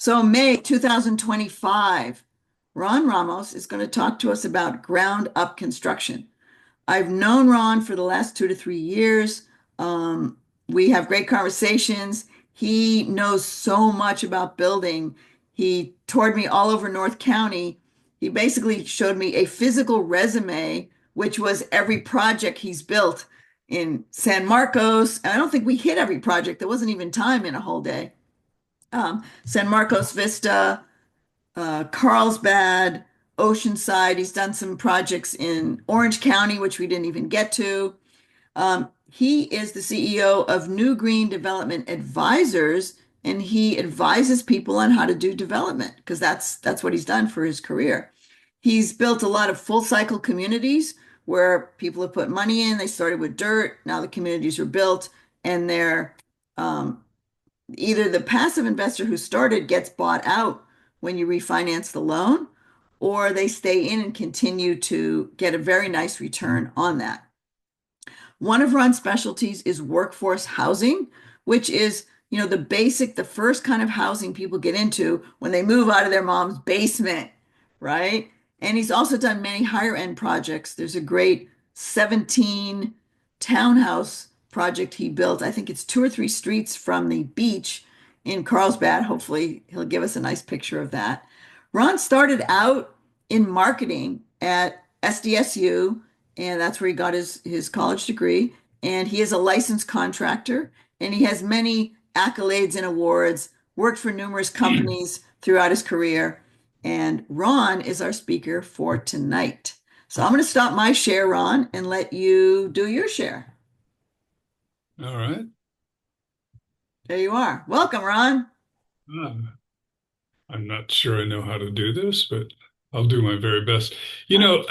So, May 2025, Ron Ramos is going to talk to us about ground up construction. I've known Ron for the last 2 to 3 years. Um, we have great conversations. He knows so much about building. He toured me all over North County. He basically showed me a physical resume, which was every project he's built in San Marcos. And I don't think we hit every project. There wasn't even time in a whole day. San Marcos Vista, Carlsbad, Oceanside. He's done some projects in Orange County, which we didn't even get to. He is the CEO of New Green Development Advisors, and he advises people on how to do development because that's what he's done for his career. He's built a lot of full cycle communities where people have put money in. They started with dirt, now the communities are built, and they're um, either the passive investor who started gets bought out when you refinance the loan, or they stay in and continue to get a very nice return on that. One of Ron's specialties is workforce housing, which is, the first kind of housing people get into when they move out of their mom's basement, right? And he's also done many higher end projects. There's a great 17 townhouse project he built. I think it's 2 or 3 streets from the beach in Carlsbad. Hopefully, he'll give us a nice picture of that. Ron started out in marketing at SDSU, and that's where he got his college degree. And he is a licensed contractor, and he has many accolades and awards, worked for numerous companies throughout his career. And Ron is our speaker for tonight. So I'm going to stop my share, Ron, and let you do your share. All right. There you are. Welcome, Ron. Um, I'm not sure I know how to do this, but I'll do my very best. You know,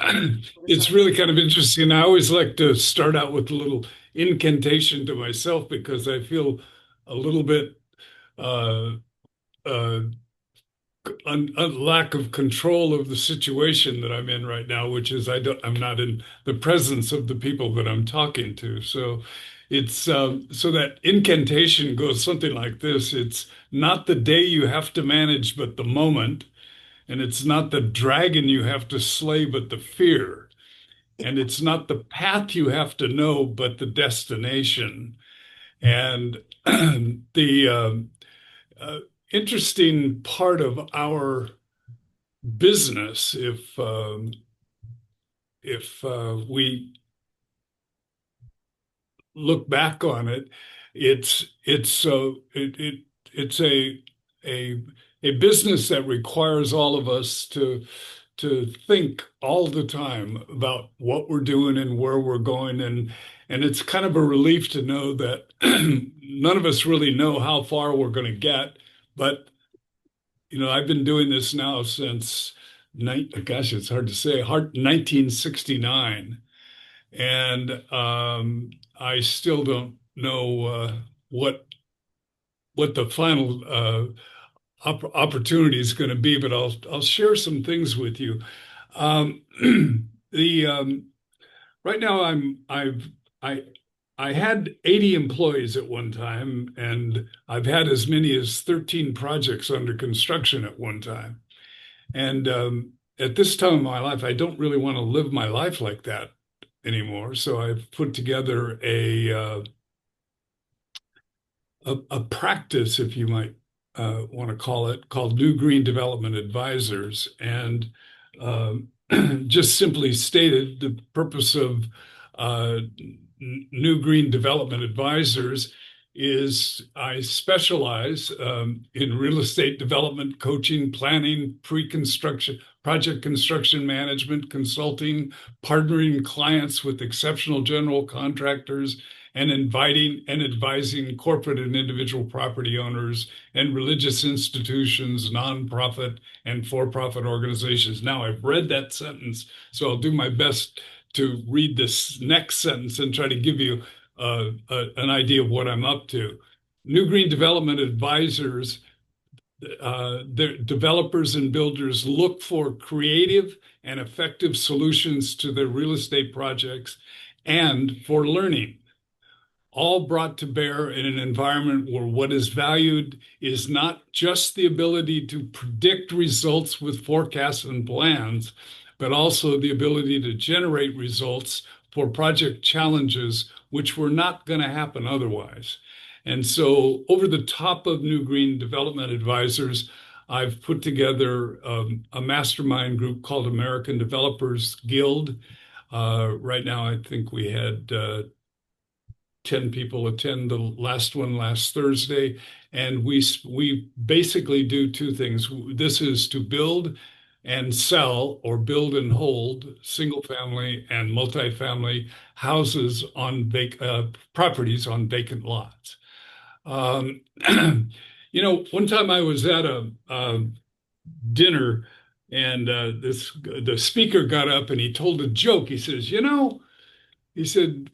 it's really kind of interesting. I always like to start out with a little incantation to myself because I feel a little bit uh, uh, a lack of control of the situation that I'm in right now, which is I'm not in the presence of the people that I'm talking to. So it's so that incantation goes something like this. It's not the day you have to manage, but the moment. And it's not the dragon you have to slay, but the fear. And it's not the path you have to know, but the destination. And the uh, interesting part of our business, if we look back on it, it's a a business that requires all of us to think all the time about what we're doing and where we're going, and it's kind of a relief to know that none of us really know how far we're going to get, but I've been doing this now since gosh, it's hard to say, 1969. And I still don't know what the final opportunity is going to be, but I'll share some things with you. Um, the Right now I I had 80 employees at one time, and I've had as many as 13 projects under construction at one time. And at this time of my life, I don't really want to live my life like that anymore. So I've put together a practice, if you might want to call it, called New Green Development Advisors. And just simply stated, the purpose of uh, New Green Development Advisors is I specialize in real estate development, coaching, planning, pre-construction, project construction management, consulting, partnering clients with exceptional general contractors, and inviting and advising corporate and individual property owners and religious institutions, nonprofit and for-profit organizations. Now, I've read that sentence, so I'll do my best to read this next sentence and try to give you an idea of what I'm up to. New Green Development Advisors, their developers and builders look for creative and effective solutions to their real estate projects and for learning. all brought to bear in an environment where what is valued is not just the ability to predict results with forecasts and plans, but also the ability to generate results for project challenges, which were not going to happen otherwise. And so, over the top of New Green Development Advisors, I've put together a mastermind group called American Developers Guild. Right now, I think we had 10 people attend the last one last Thursday. And we basically do two things. This is to build and sell or build and hold single family and multifamily houses on properties on vacant lots. Um, one time I was at a dinner and the speaker got up and he told a joke. He says, he said,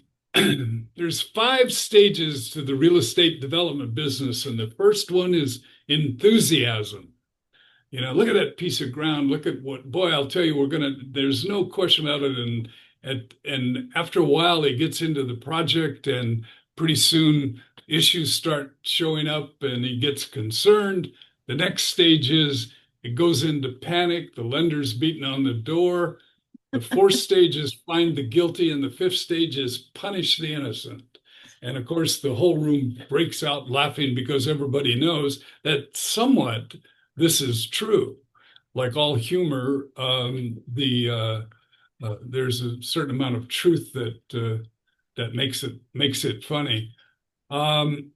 there's five stages to the real estate development business, and the first one is enthusiasm. Look at that piece of ground. Look at what, boy, I'll tell you, there's no question about it. And after a while, it gets into the project, and pretty soon issues start showing up, and he gets concerned. The next stage is it goes into panic. The lender's beating on the door. The fourth stage is find the guilty, and the fifth stage is punish the innocent. And of course, the whole room breaks out laughing because everybody knows that somewhat this is true. Like all humor, there's a certain amount of truth that makes it funny. Um,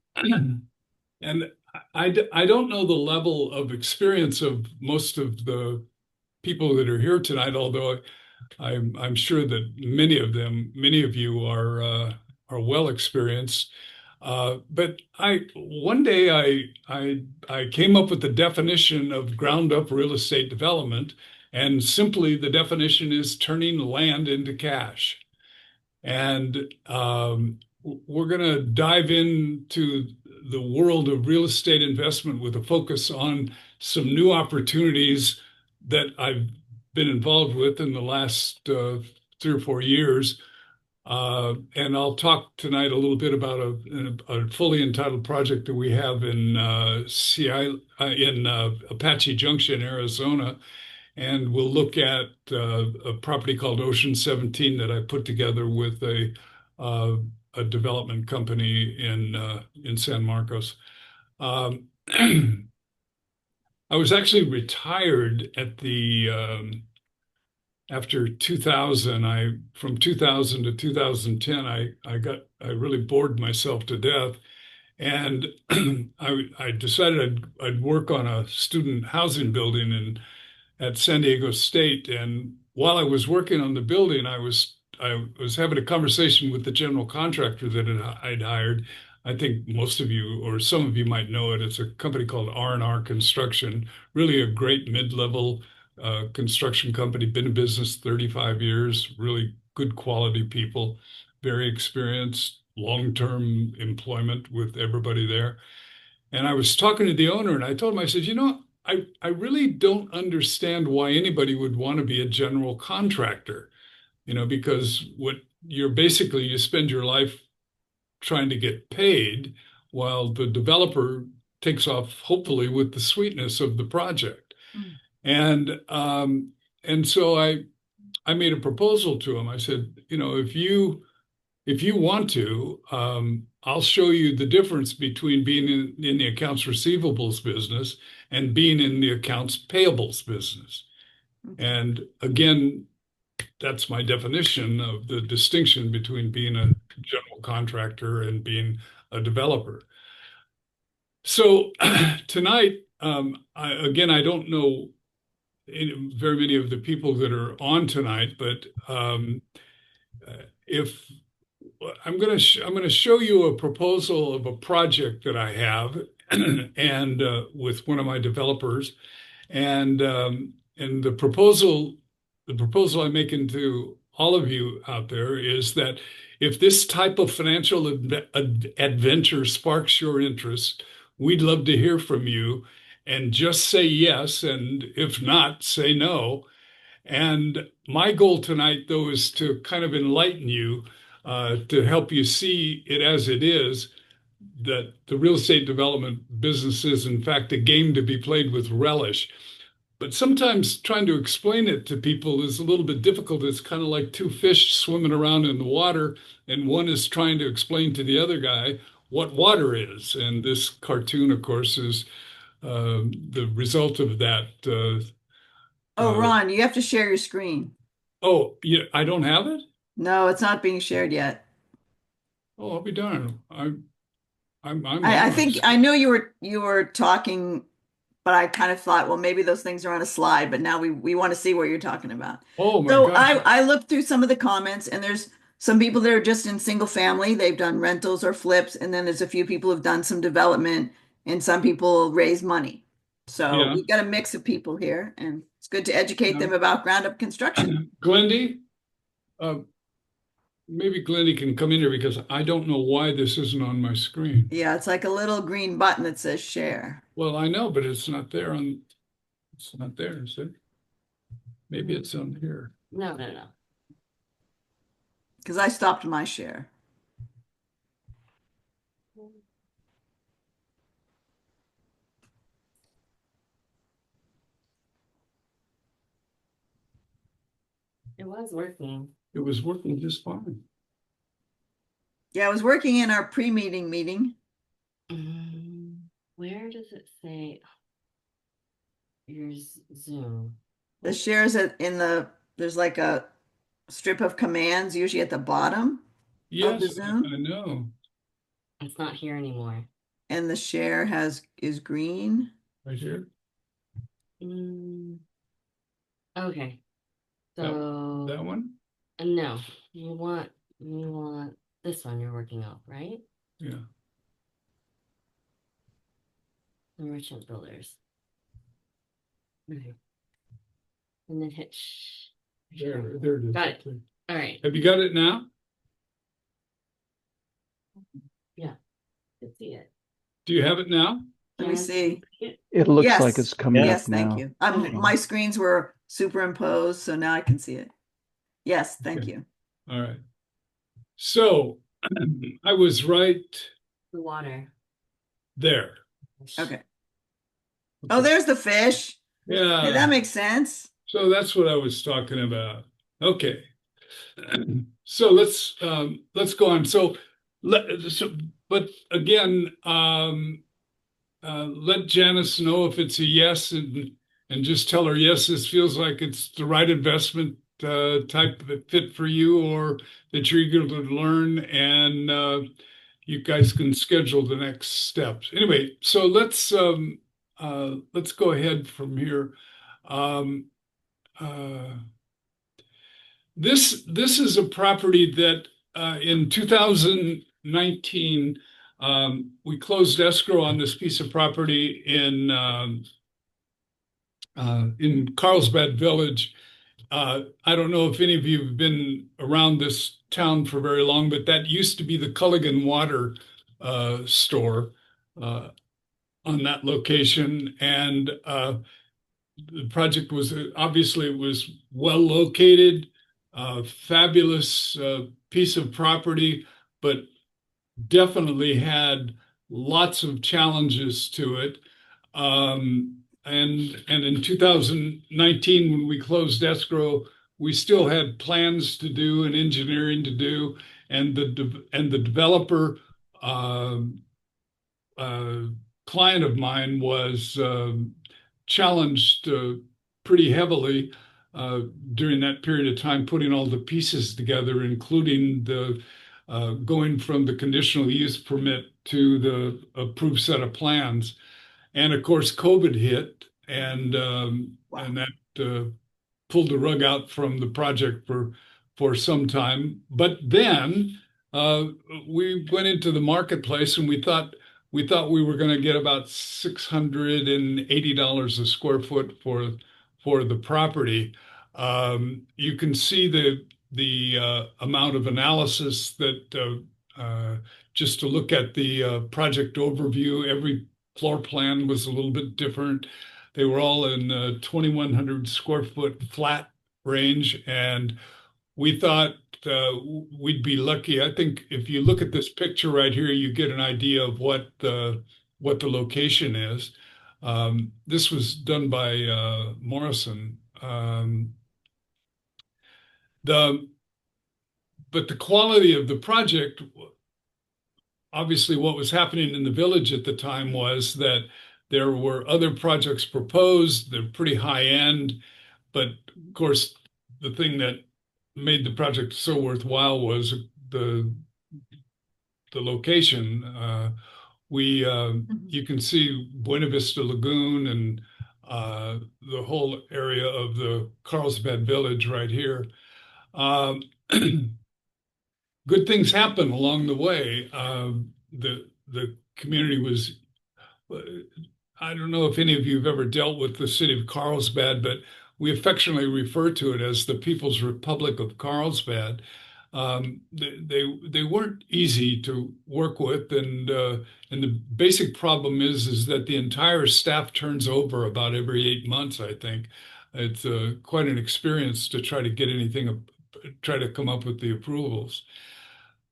and I don't know the level of experience of most of the people that are here tonight, although I'm sure that many of you are well experienced. But one day I came up with the definition of ground up real estate development, and simply the definition is turning land into cash. And we're going to dive into the world of real estate investment with a focus on some new opportunities that I've been involved with in the last 3 or 4 years. And I'll talk tonight a little bit about a fully entitled project that we have in Apache Junction, Arizona. And we'll look at a property called Ocean 17 that I put together with uh, a development company in San Marcos. Um, I was actually retired after 2000. From 2000 to 2010, I really bored myself to death, and I decided I'd work on a student housing building at San Diego State. And while I was working on the building, I was having a conversation with the general contractor that I'd hired. I think most of you or some of you might know it. It's a company called R&R Construction, really a great mid-level construction company, been in business 35 years, really good quality people, very experienced, long-term employment with everybody there. And I was talking to the owner and I told him, I said, I really don't understand why anybody would want to be a general contractor, because you spend your life trying to get paid while the developer takes off, hopefully, with the sweetness of the project. Mm. And so I made a proposal to him. I said, if you want to, I'll show you the difference between being in the accounts receivables business and being in the accounts payables business. And again, that's my definition of the distinction between being a general contractor and being a developer. So tonight, I don't know very many of the people that are on tonight, but if I'm going to show you a proposal of a project that I have, and with one of my developers, and the proposal I'm making to all of you out there is that if this type of financial adventure sparks your interest, we'd love to hear from you, and just say yes, and if not, say no. And my goal tonight, though, is to kind of enlighten you. to help you see it as it is, that the real estate development business is, in fact, a game to be played with relish. But sometimes trying to explain it to people is a little bit difficult. It's kind of like two fish swimming around in the water, and one is trying to explain to the other guy what water is. And this cartoon, of course, is the result of that. Oh, Uh, Ron, you have to share your screen. oh, yeah, I don't have it? No, it's not being shared yet. Oh, I'll be darned. I'm on I my think I screen. know you were talking, but I kind of thought, well, maybe those things are on a slide, but now we want to see what you're talking about. Oh my So gosh. I looked through some of the comments, and there's some people that are just in single family. They've done rentals or flips, and then there's a few people who've done some development, and some people raise money. So Yeah. we've got a mix of people here, and it's good to educate Yeah. them about ground up construction. Glendy, uh, maybe Glendy can come in here because I don't know why this isn't on my screen. Yeah, it's like a little green button that says share. Well, I know, but it's not there on, it's not there, is it? Maybe it's on here. No, no, no. Because I stopped my share. It was working. It was working just fine. Yeah, I was working in our pre-meeting meeting. Where does it say your Zoom? The shares in there's like a strip of commands usually at the bottom of the Yes, Zoom, I know. It's not here anymore. and the share is green. Right here. Mm, okay. That, So that one? no, you want this one you're working off, right? Yeah. The merchant builders. Okay. And then hit There it is. Got it. All right. Have you got it now? Yeah. Could see it. Do you have it now? Let me Can see. it? It looks like Yes, it's coming yes, up thank now. you. Okay. My screens were superimposed, so now I can see it. Yes, thank Okay. you. All right. So I was right The water. there. Okay. Oh, there's the fish. Okay, Yeah. that makes sense. So that's what I was talking about. Okay. So let's go on. But again, let Janice know if it's a yes, and just tell her yes, this feels like it's the right investment type of fit for you, or that you're eager to learn, and you guys can schedule the next steps. Anyway, so let's go ahead from here. Um, uh, this is a property that in 2019 we closed escrow on this piece of property in Carlsbad Village. I don't know if any of you have been around this town for very long, but that used to be the Culligan Water store on that location, and the project was obviously it was well located, fabulous piece of property, but definitely had lots of challenges to it. And in 2019, when we closed escrow, we still had plans to do and engineering to do, and the developer uh, client of mine was challenged pretty heavily during that period of time, putting all the pieces together, including the going from the conditional use permit to the approved set of plans. And of course, COVID hit, Wow. and that pulled the rug out from the project for some time. But then uh, we went into the marketplace, and we thought we were going to get about $680 a square foot for the property. You can see the amount of analysis that just to look at the project overview, every floor plan was a little bit different. They were all in 2,100 square foot flat range, and we thought we'd be lucky. I think if you look at this picture right here, you get an idea of what the location is. This was done by Morrison. The but the quality of the project, obviously, what was happening in the village at the time was that there were other projects proposed. They're pretty high end, but of course, the thing that made the project so worthwhile was the the location. We Mhm. You can see Buena Vista Lagoon and the whole area of the Carlsbad Village right here. Um, Good things happen along the way. The community was I don't know if any of you have ever dealt with the city of Carlsbad, but we affectionately refer to it as the People's Republic of Carlsbad. They weren't easy to work with, and the basic problem is that the entire staff turns over about every 8 months. I think it's quite an experience to try to get anything, try to come up with the approvals.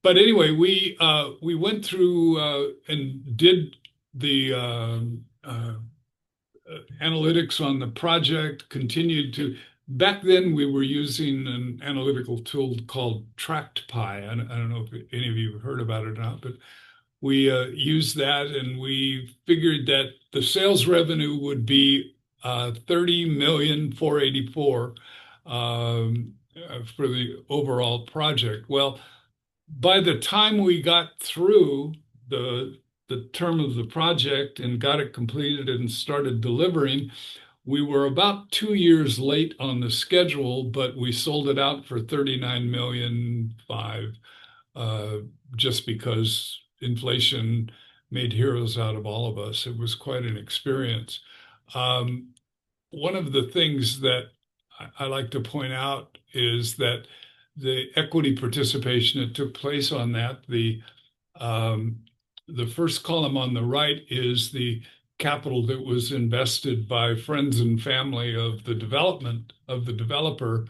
But anyway, we went through and did the analytics on the project, continued to. Back then, we were using an analytical tool called TractPy. I don't know if any of you have heard about it or not, but we used that and we figured that the sales revenue would be 30,484 for the overall project. Well, by the time we got through the term of the project and got it completed and started delivering, we were about 2 years late on the schedule, but we sold it out for 39 million five, just because inflation made heroes out of all of us. It was quite an experience. Um, One of the things that I like to point out is that the equity participation that took place on that, um, the first column on the right is the capital that was invested by friends and family of the development of the developer,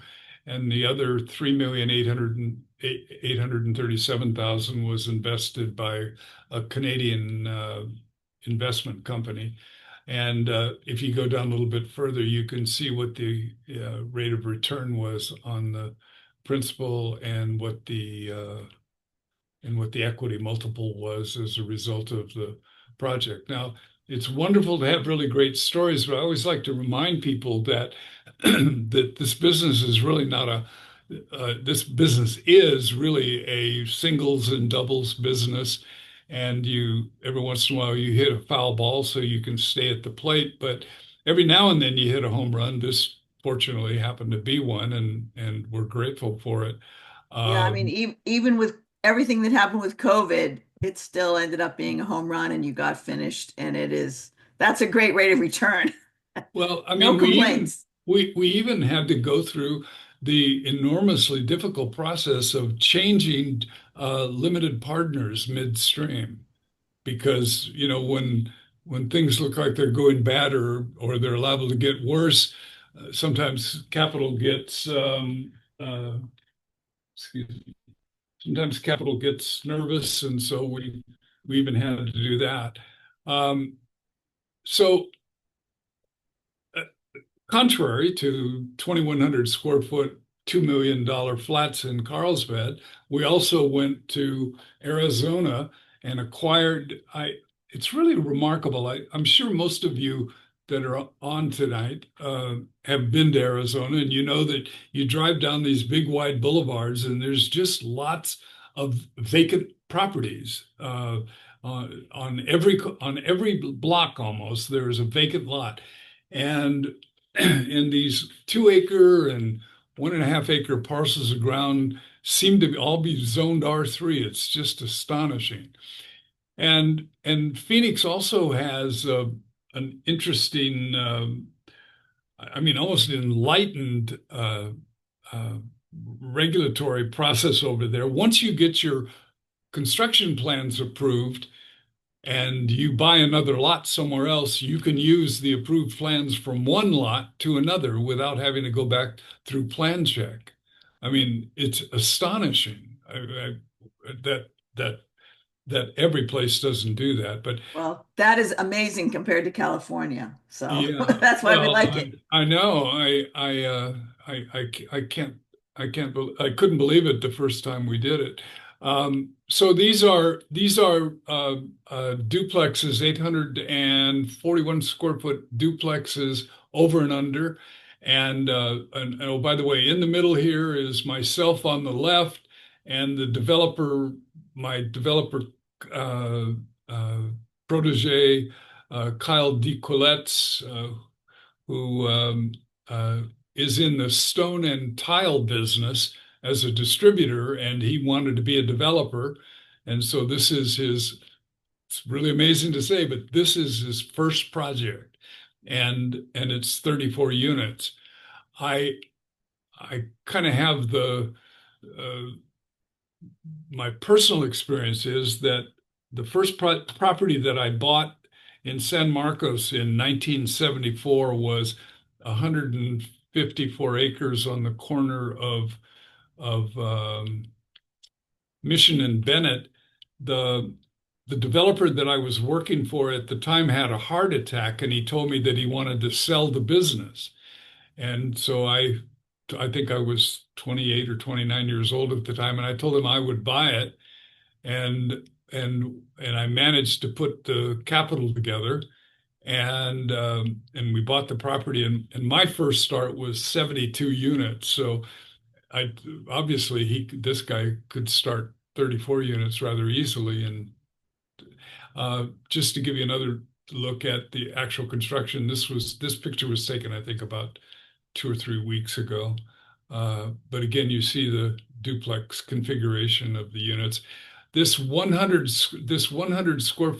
and the other 3,837,000 was invested by a Canadian investment company. And if you go down a little bit further, you can see what the rate of return was on the principal and what the equity multiple was as a result of the project. Now, it's wonderful to have really great stories, but I always like to remind people that that this business is really not a this business is really a singles and doubles business. And you every once in a while you hit a foul ball so you can stay at the plate, but every now and then you hit a home run. This fortunately happened to be one, and we're grateful for it. Yeah, I mean, Um, even with everything that happened with COVID, it still ended up being a home run and you got finished. And that's a great rate of return. Well, I No mean, complaints. we even had to go through the enormously difficult process of changing limited partners midstream because when things look like they're going bad or they're liable to get worse, sometimes capital gets excuse me, sometimes capital gets nervous, and so we even had to do that. Um, so. uh, Contrary to 2,100 square foot, $2 million flats in Carlsbad, we also went to Arizona and acquired. It's really remarkable. I'm sure most of you that are on tonight have been to Arizona, and you know that you drive down these big wide boulevards, and there's just lots of vacant properties. On every block almost, there's a vacant lot. And and these 2 acre and 1.5 acre parcels of ground seem to all be zoned R3. It's just astonishing. And Phoenix also has an interesting, I mean, almost enlightened uh, regulatory process over there. Once you get your construction plans approved, and you buy another lot somewhere else, you can use the approved plans from one lot to another without having to go back through plan check. I mean, it's astonishing. That that that every place doesn't do that. But Well, that is amazing compared to California. So yeah, that's why we well, like it. I know. I can't I couldn't believe it the first time we did it. So these are duplexes, 841 square foot duplexes over and under. And oh, by the way, in the middle here is myself on the left, and the developer, my developer uh, uh, protege, Kyle DeQuillet's, who uh, is in the stone and tile business as a distributor, and he wanted to be a developer. And so this is his, it's really amazing to say, but this is his first project, and it's 34 units. I I kind of have the my personal experience is that the first property that I bought in San Marcos in 1974 was 154 acres on the corner of Mission and Bennett. The the developer that I was working for at the time had a heart attack, and he told me that he wanted to sell the business. And so I think I was 28 or 29 years old at the time, and I told him I would buy it, and I managed to put the capital together, and we bought the property, and my first start was 72 units. So I obviously he this guy could start 34 units rather easily. And just to give you another look at the actual construction, this picture was taken, I think, about 2 or 3 weeks ago. But again, you see the duplex configuration of the units. This 100 square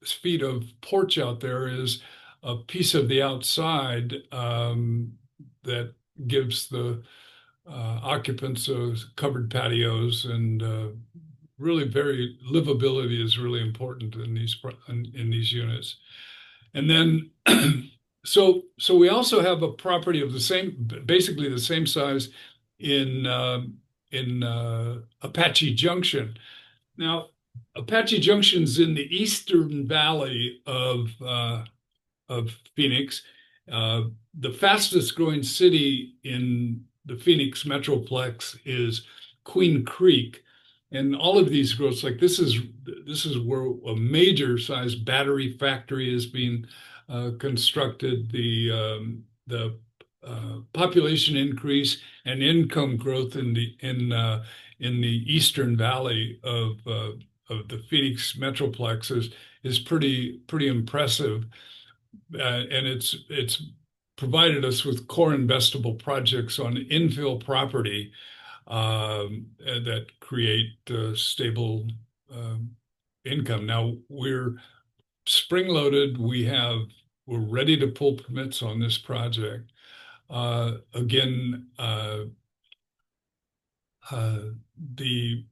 feet of porch out there is a piece of the outside that gives the occupants of covered patios, and really very livability is really important in these units. And then so we also have a property of the same, basically the same size in Apache Junction. Now, Apache Junction's in the eastern valley of Phoenix. Uh, the fastest growing city in the Phoenix Metroplex is Queen Creek. And all of these growths, like this is where a major size battery factory is being constructed. The population increase and income growth in the eastern valley of the Phoenix Metroplex is pretty impressive, and it's provided us with core investable projects on infill property that create stable um, income. Now we're spring loaded. We're ready to pull permits on this project. Again, uh, the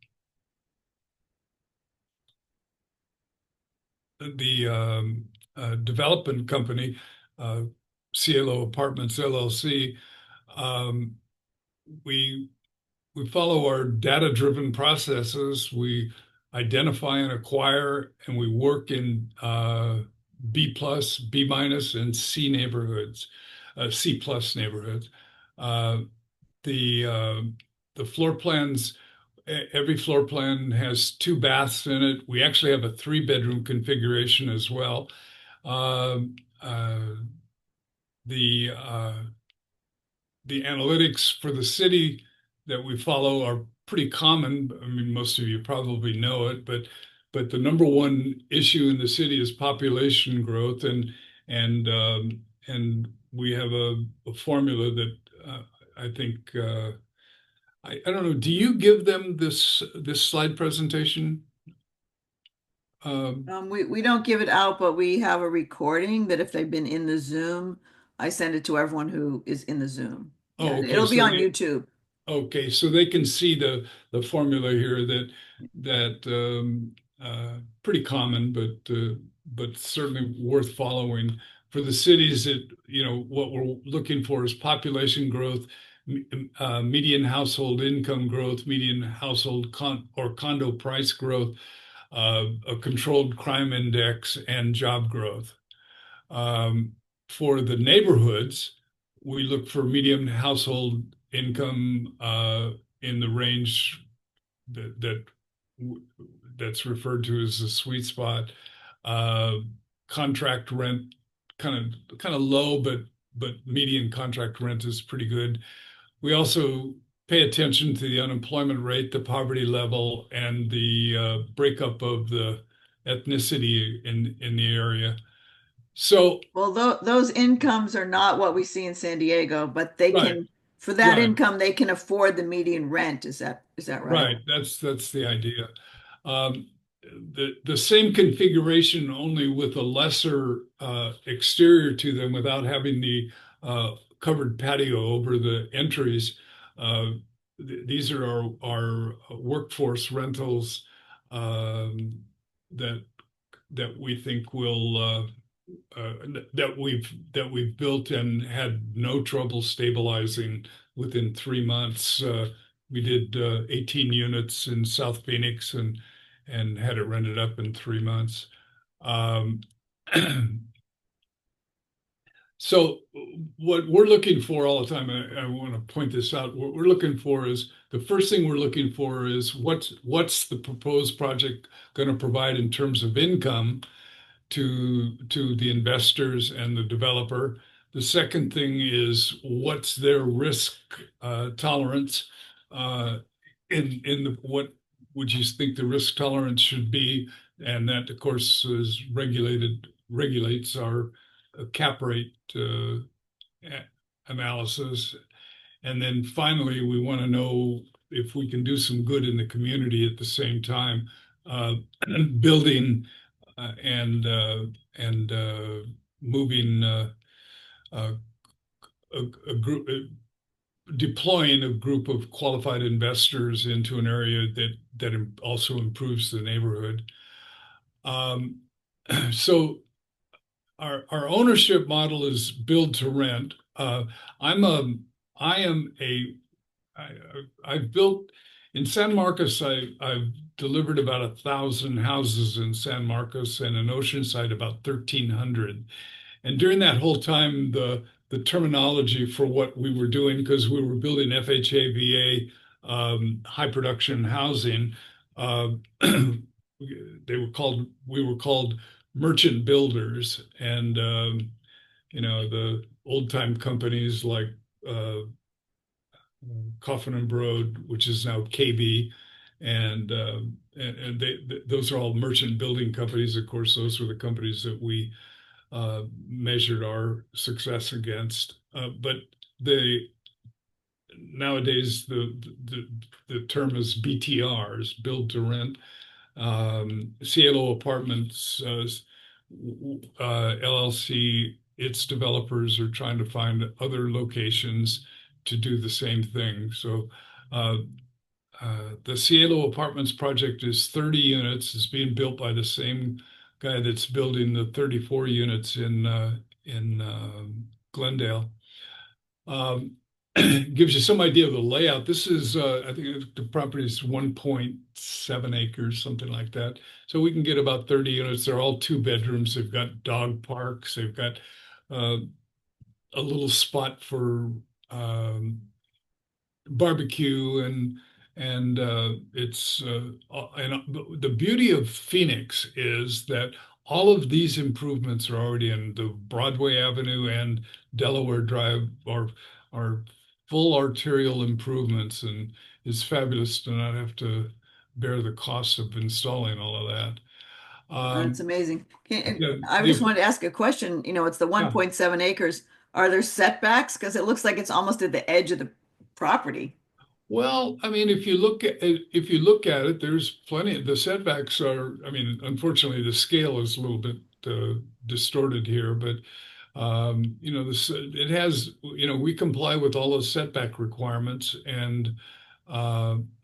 development company, uh, CLO Apartments LLC, um, we we follow our data-driven processes. We identify and acquire, and we work in B plus, B minus, and C neighborhoods, C plus neighborhoods. Uh, the uh, the floor plans, every floor plan has two baths in it. We actually have a three-bedroom configuration as well. Um, uh, the the analytics for the city that we follow are pretty common. I mean, most of you probably know it, but the number one issue in the city is population growth, and we have a formula that I think I don't know. Do you give them this slide presentation? Um, We don't give it out, but we have a recording that if they've been in the Zoom, I send it to everyone who is in the Zoom. Yeah, oh, okay. it'll be So on they YouTube. Okay, so they can see the formula here that pretty common, but certainly worth following. For the cities, what we're looking for is population growth median household income growth, median household or condo price growth, a controlled crime index, and job growth. Um, for the neighborhoods, we look for median household income in the range that that's referred to as the sweet spot. Uh, Contract rent kind of low, but median contract rent is pretty good. We also pay attention to the unemployment rate, the poverty level, and the breakup of the ethnicity in the area. So, Well, those incomes are not what we see in San Diego, but they right, can, for that right, income, they can afford the median rent. Is that right? right. That's the idea. Um, the same configuration, only with a lesser exterior to them, without having the covered patio over the entries. Uh, these are our workforce rentals um, that we think will that we've built and had no trouble stabilizing within 3 months. We did 18 units in South Phoenix and had it rented up in 3 months. Um, so what we're looking for all the time, and I want to point this out, what we're looking for is the first thing we're looking for is what's the proposed project going to provide in terms of income to the investors and the developer. The second thing is what's their risk tolerance uh, what would you think the risk tolerance should be? And that, of course, is regulates our cap rate analysis. And then finally, we want to know if we can do some good in the community at the same time, uh, building and moving uh, a group, deploying a group of qualified investors into an area that also improves the neighborhood. Um, so our ownership model is build to rent. I'm a I am a I, I've built in San Marcos. I've delivered about 1,000 houses in San Marcos, and in Oceanside about 1,300. And during that whole time, the terminology for what we were doing, because we were building FHA, VA, high production housing, uh, we were called merchant builders, and the old time companies like uh, Coffin and Broad, which is now KB, and those are all merchant building companies. Of course, those were the companies that we measured our success against. But the nowadays the term is BTRs, build to rent. Cielo Apartments LLC, its developers are trying to find other locations to do the same thing. So uh, the Cielo Apartments project is 30 units. It's being built by the same guy that's building the 34 units in Glendale. Um, Gives you some idea of the layout. This is, I think the property is 1.7 acres, something like that. So we can get about 30 units. They're all 2 bedrooms. They've got dog parks. They've got uh, a little spot for um, barbecue and it's and the beauty of Phoenix is that all of these improvements are already in the Broadway Avenue and Delaware Drive are full arterial improvements, and it's fabulous to not have to bear the cost of installing all of that. That's Um, amazing. yeah, I just wanted to ask a question. It's the yeah. 1.7 acres. Are there setbacks? Because it looks like it's almost at the edge of the property. Well, I mean, if you look at it, there's plenty. The setbacks are, I mean, unfortunately, the scale is a little bit distorted here, but this it has, we comply with all the setback requirements, and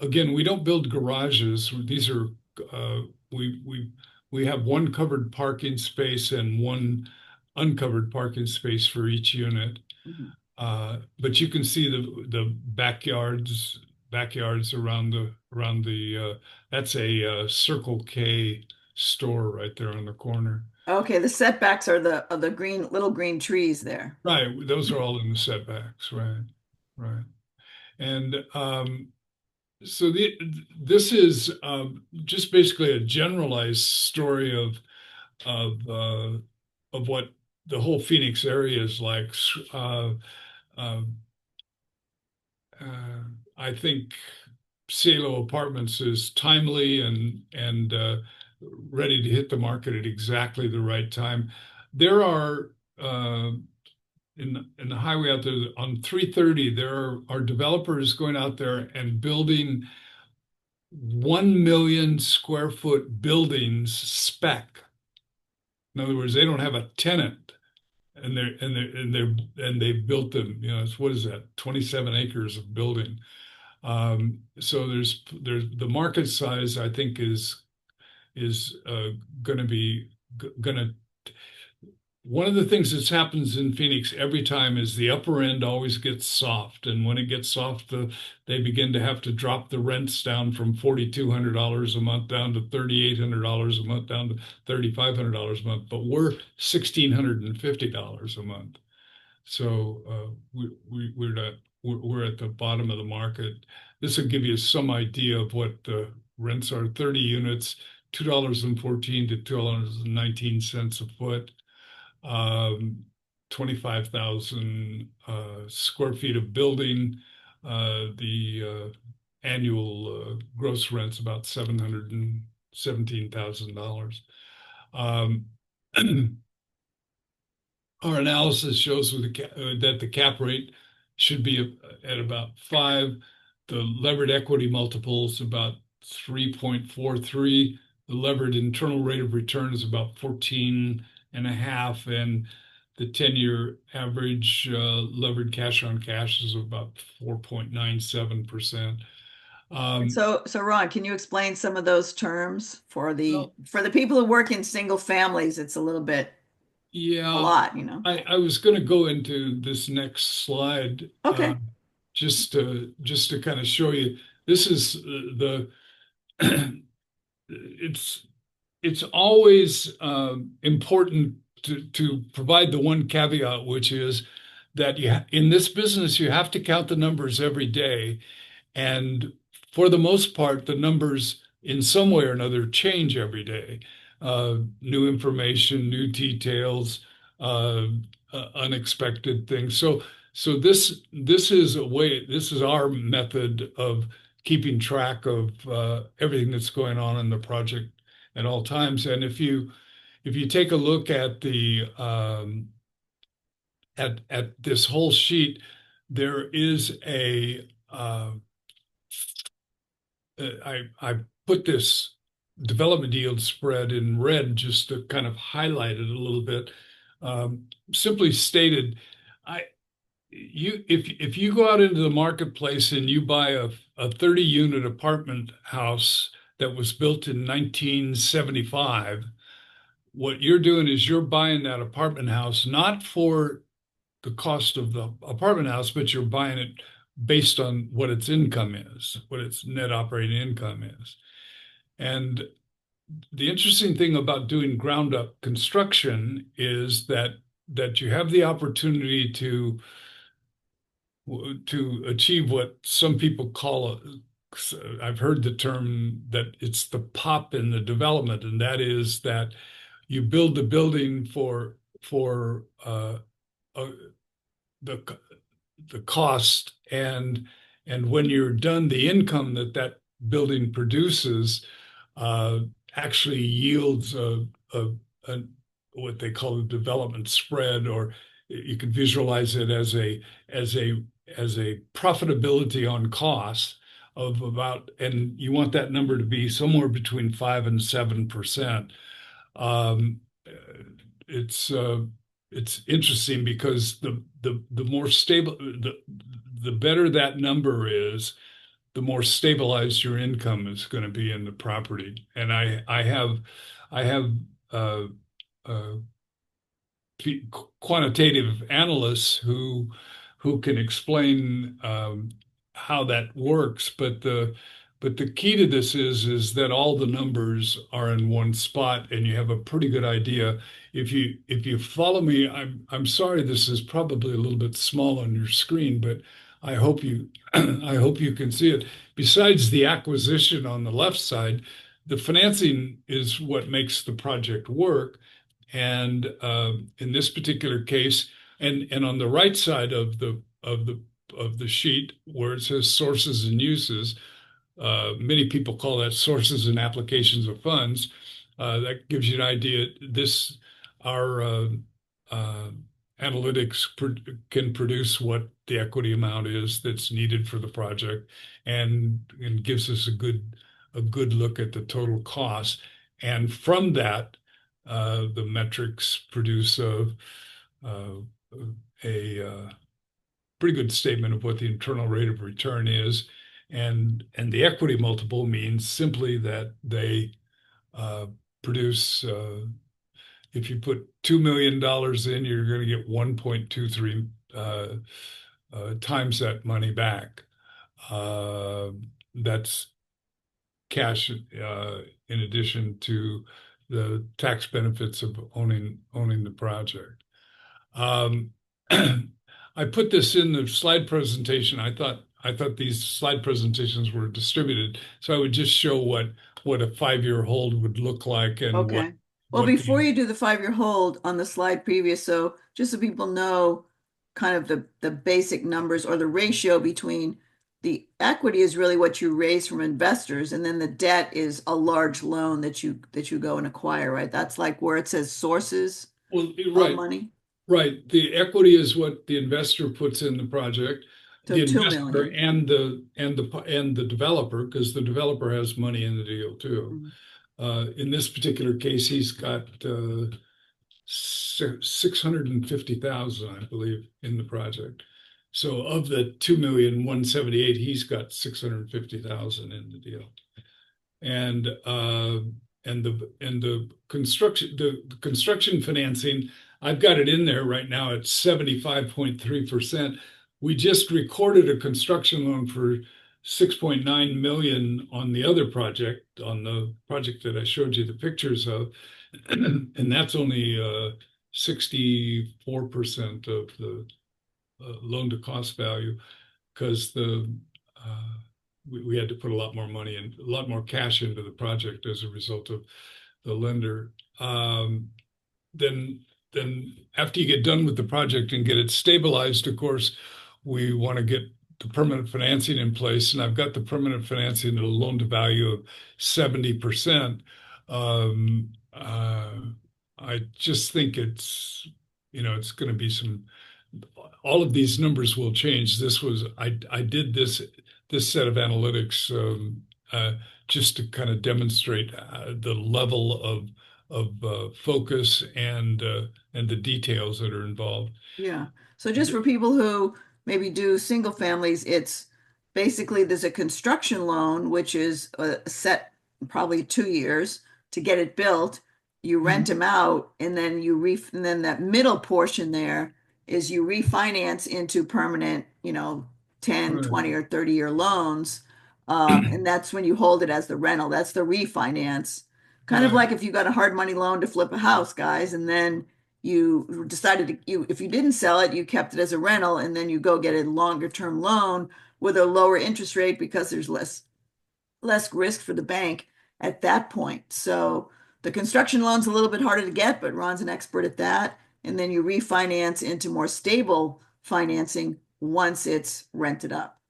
again, we don't build garages. These are uh, we have one covered parking space and one uncovered parking space for each unit. But you can see the backyards around the that's a Circle K store right there on the corner. Okay, the setbacks are the green little green trees there. Right, those are all in the setbacks, right? Right. And so this is just basically a generalized story of what the whole Phoenix area is like. Uh, uh, uh, I think Salo Apartments is timely and ready to hit the market at exactly the right time. There are in the highway out there on 330, are developers going out there and building 1 million square foot buildings spec. In other words, they don't have a tenant, and they've built them. You know, it's what is that? 27 acres of building. So there's the market size I think is going to be going to one of the things that happens in Phoenix every time is the upper end always gets soft, and when it gets soft, they begin to have to drop the rents down from $4,200 a month down to $3,800 a month down to $3,500 a month. But we're $1,650 a month, so we're at the bottom of the market. This will give you some idea of what the rents are. 30 units, $2.14 to $2.19 a foot, um, 25,000 square feet of building. The annual gross rent's about $717,000. Um, our analysis shows that the cap rate should be at about 5. The levered equity multiple is about 3.43. The levered internal rate of return is about 14.5, and the 10-year average levered cash on cash is about 4.97%. And Um, so Ron, can you explain some of those terms well, for the people who work in single families? It's a little bit a yeah, lot, you know. I was going to go into this next slide Okay. just to kind of show you. This is the it's it's always important to provide the one caveat, which is that in this business you have to count the numbers every day, and for the most part, the numbers in some way or another change every day. New information, new details, uh, unexpected things. So this is a way. This is our method of keeping track of everything that's going on in the project at all times. And if you take a look at the at this whole sheet, there is a I put this development yield spread in red just to kind of highlight it a little bit. Simply stated, I if you go out into the marketplace and you buy a 30 unit apartment house that was built in 1975, what you're doing is you're buying that apartment house not for the cost of the apartment house, but you're buying it based on what its income is, what its net operating income is. And the interesting thing about doing ground up construction is that you have the opportunity to achieve what some people call I've heard the term that it's the pop in the development, and that is that you build the building for uh, the the cost, and when you're done, the income that building produces uh, actually yields a what they call a development spread, or you can visualize it as a as a profitability on cost of about, and you want that number to be somewhere between 5 and 7%. Um, it's it's interesting because the more stable the better that number is, the more stabilized your income is going to be in the property. And I have uh, uh, quantitative analysts who can explain how that works. But the key to this is that all the numbers are in one spot, and you have a pretty good idea. If you follow me, I'm sorry this is probably a little bit small on your screen, but I hope you I hope you can see it. Besides the acquisition on the left side, the financing is what makes the project work. And in this particular case, and on the right side of the sheet where it says sources and uses, many people call that sources and applications of funds. That gives you an idea. This our uh, analytics can produce what the equity amount is that's needed for the project, and gives us a good look at the total cost. And from that, the metrics produce uh, a pretty good statement of what the internal rate of return is. And the equity multiple means simply that they uh, produce, if you put $2 million in, you're going to get 1.23 times that money back. Uh, that's cash, in addition to the tax benefits of owning the project. Um, I put this in the slide presentation. I thought these slide presentations were distributed, so I would just show what a 5-year hold would look like, and what Okay. Well, what before the you do the 5-year hold on the slide previous, so just so people know kind of the basic numbers or the ratio between the equity is really what you raise from investors, and then the debt is a large loan that you go and acquire, right? That's like where it says sources well, of right, money. right. The equity is what the investor puts in the project, So the two investor million. and the developer, because the developer has money in the deal too. Mhm. In this particular case, he's got 650,000, I believe, in the project. So of the 2,178,000, he's got 650,000 in the deal. And the construction financing, I've got it in there right now at 75.3%. We just recorded a construction loan for 6.9 million on the other project, on the project that I showed you the pictures of. And that's only 64% of the loan to cost value, because uh, we had to put a lot more money and a lot more cash into the project as a result of the lender. Then then after you get done with the project and get it stabilized, of course, we want to get the permanent financing in place. And I've got the permanent financing at a loan to value of 70%. I just think it's going to be all of these numbers will change. I did this set of analytics, just to kind of demonstrate the level of focus and the details that are involved. Yeah. So just for people who maybe do single families, it's basically there's a construction loan, which is set probably 2 years to get it built. You rent Mhm. them out, and then and then that middle portion there is you refinance into permanent, 10, Right. 20, or 30-year loans. And that's when you hold it as the rental. That's the refinance. Kind of Right. like if you got a hard money loan to flip a house, guys, and then you decided if you didn't sell it, you kept it as a rental, and then you go get a longer term loan with a lower interest rate because there's less risk for the bank at that point. So the construction loan's a little bit harder to get, but Ron's an expert at that. And then you refinance into more stable financing once it's rented up.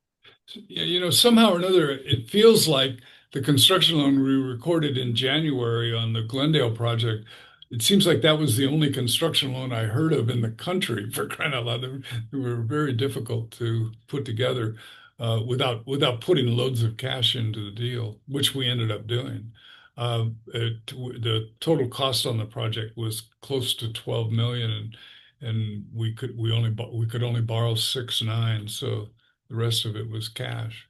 Yeah, somehow or another, it feels like the construction loan we recorded in January on the Glendale project. It seems like that was the only construction loan I heard of in the country, for crying out loud. They were very difficult to put together without putting loads of cash into the deal, which we ended up doing. The total cost on the project was close to 12 million, and we could only borrow 6.9, so the rest of it was cash.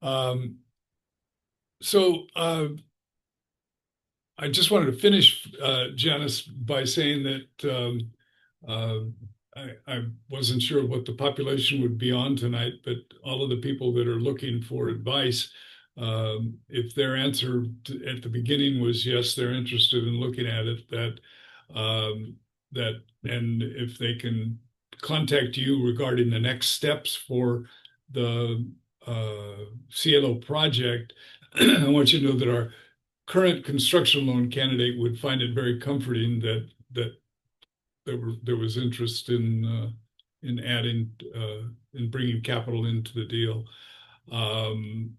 Um, so I just wanted to finish, Janice, by saying that uh, I wasn't sure what the population would be on tonight, but all of the people that are looking for advice, if their answer at the beginning was yes, they're interested in looking at it, um, and if they can contact you regarding the next steps for the CLO project, I want you to know that our current construction loan candidate would find it very comforting that there was interest in adding in bringing capital into the deal. Um,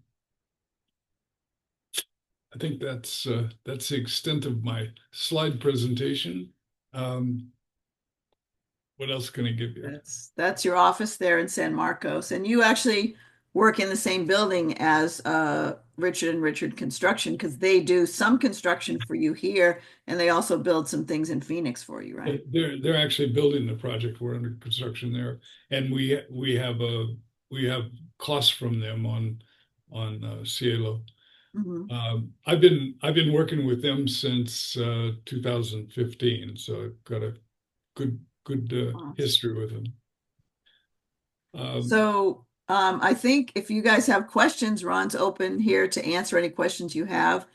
I think that's the extent of my slide presentation. Um, what else can I give you? That's your office there in San Marcos, and you actually work in the same building as Richard and Richard Construction because they do some construction for you here, and they also build some things in Phoenix for you, right? They're actually building the project. We're under construction there, and we have costs from them on Cielo. Mhm. I've been working with them since 2015, so I've got a good Awesome. history with them. Um, So I think if you guys have questions, Ron's open here to answer any questions you have.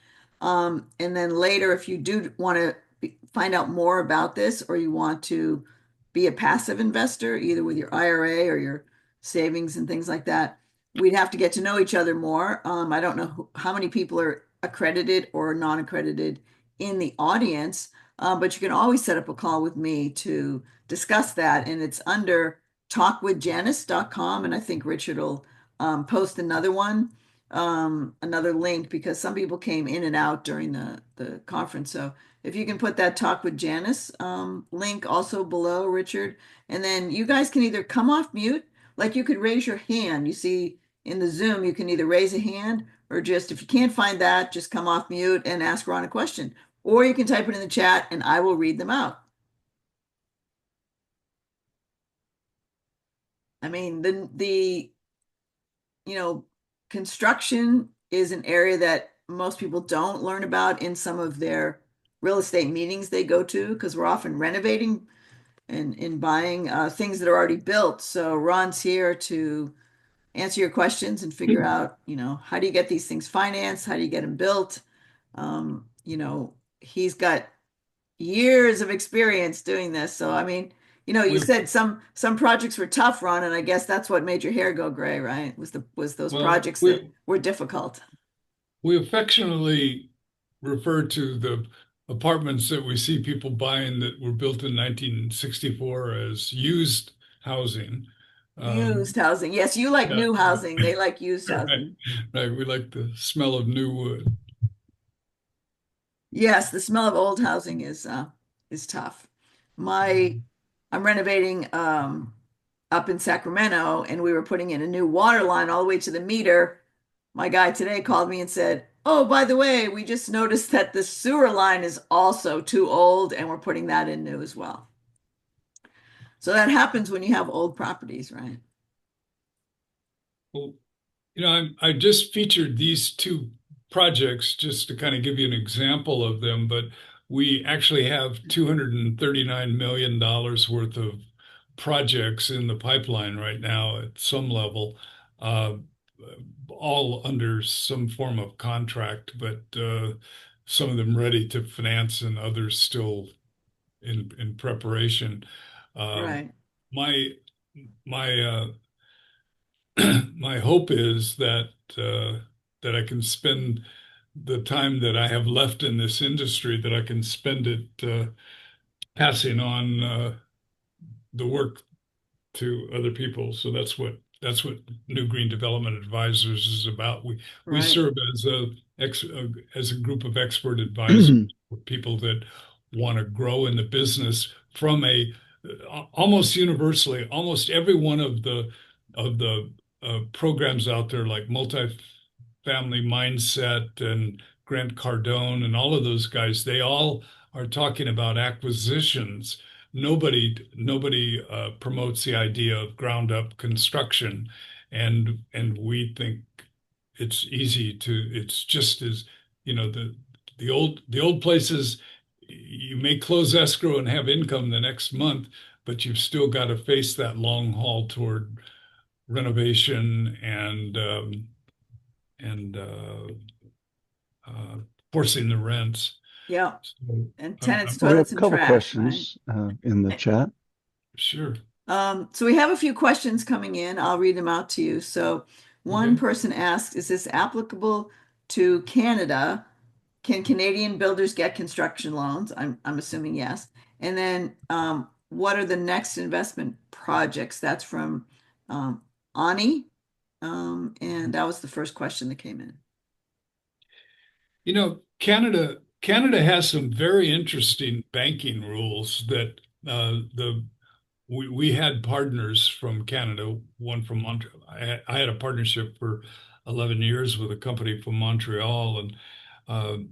And then later, if you do want to find out more about this or you want to be a passive investor, either with your IRA or your savings and things like that, we'd have to get to know each other more. I don't know how many people are accredited or non-accredited in the audience, but you can always set up a call with me to discuss that. And it's under talkwithjanice.com. And I think Richard will post another one, another link, because some people came in and out during the conference. So if you can put that Talk with Janice link also below, Richard, and then you guys can either come off mute, like you could raise your hand. You see in the Zoom, you can either raise a hand or just, if you can't find that, just come off mute and ask Ron a question. Or you can type it in the chat and I will read them out. I mean, the you know, construction is an area that most people don't learn about in some of their real estate meetings they go to because we're often renovating and buying things that are already built. So Ron's here to answer your questions and figure out, how do you get these things financed? How do you get them built? He's got years of experience doing this. So I mean, you we said some projects were tough, Ron, and I guess that's what made your hair go gray, right? Was those well projects that were difficult. we affectionately refer to the apartments that we see people buying that were built in 1964 as used housing. Um, Used housing. Yes, you like yeah, new housing. They like used right, housing. right. We like the smell of new wood. Yes, the smell of old housing is tough. My I'm renovating up in Sacramento and we were putting in a new water line all the way to the meter. My guy today called me and said, "Oh, by the way, we just noticed that the sewer line is also too old and we're putting that in new as well." So that happens when you have old properties, right? Well, I just featured these two projects just to kind of give you an example of them, but we actually have $239 million worth of projects in the pipeline right now at some level, uh, all under some form of contract, but some of them ready to finance and others still in preparation. Um, Right. my my my hope is that I can spend the time that I have left in this industry, that I can spend it passing on the work to other people. So that's what New Green Development Advisors is about. We Right. serve as a group of expert advisors for people that want to grow in the business from a almost universally, almost every one of the programs out there like multi-family mindset and Grant Cardone and all of those guys, they all are talking about acquisitions. Nobody promotes the idea of ground up construction, and we think it's easy to. It's just as the old places. You may close escrow and have income the next month, but you've still got to face that long haul toward renovation and forcing the rents. Yeah. So And tenants, I'm Well, we have toilets, a and couple trash, right? questions in the chat. sure. So we have a few questions coming in. I'll read them out to you. So one Okay. person asks, is this applicable to Canada? Can Canadian builders get construction loans? I'm assuming yes. And then what are the next investment projects? That's from Ani. And that was the first question that came in. Canada has some very interesting banking rules that the we had partners from Canada, one from Montreal. I had a partnership for 11 years with a company from Montreal, and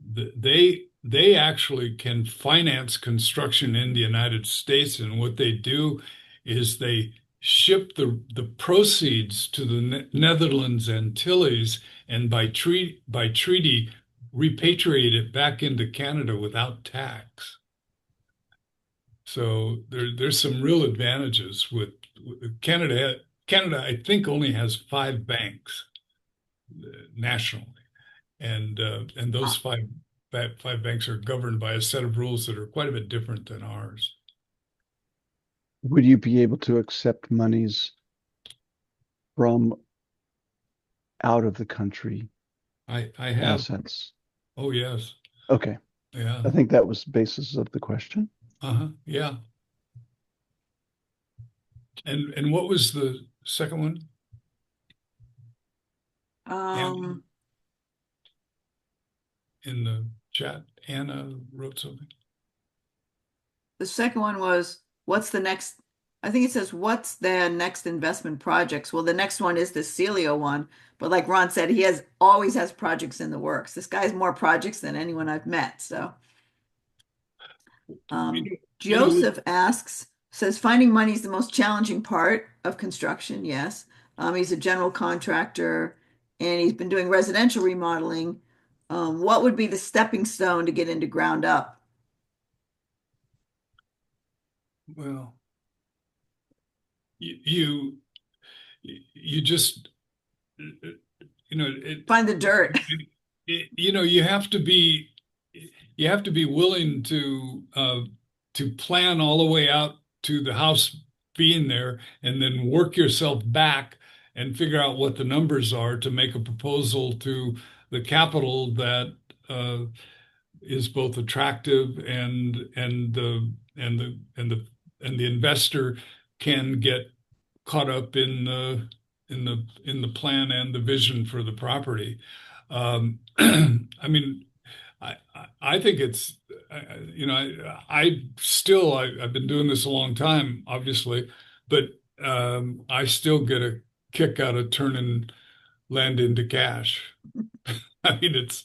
they actually can finance construction in the United States. And what they do is they ship the proceeds to the Netherlands Antilles, and by treaty repatriate it back into Canada without tax. So there's some real advantages with Canada. Canada, I think, only has 5 banks nationally, and those five banks are governed by a set of rules that are quite a bit different than ours. Would you be able to accept monies from out of the country I have. assets? Oh yes, Okay. yeah, I think that was the basis of the question. yeah. And what was the second one? Um, In the chat, Anna wrote something. the second one was, what's the next? I think it says, what's the next investment projects? Well, the next one is the Celio one, but like Ron said, he always has projects in the works. This guy has more projects than anyone I've met. So, You know, Joseph says, finding money is the most challenging part of construction. Yes. He's a general contractor and he's been doing residential remodeling. What would be the stepping stone to get into ground up? well, you you just Find the dirt. you have to be willing to plan all the way out to the house being there, and then work yourself back and figure out what the numbers are to make a proposal to the capital that is both attractive, and the investor can get caught up in the plan and the vision for the property. I mean, I think it's I've been doing this a long time, obviously, but I still get a kick out of turning land into cash. I mean, it's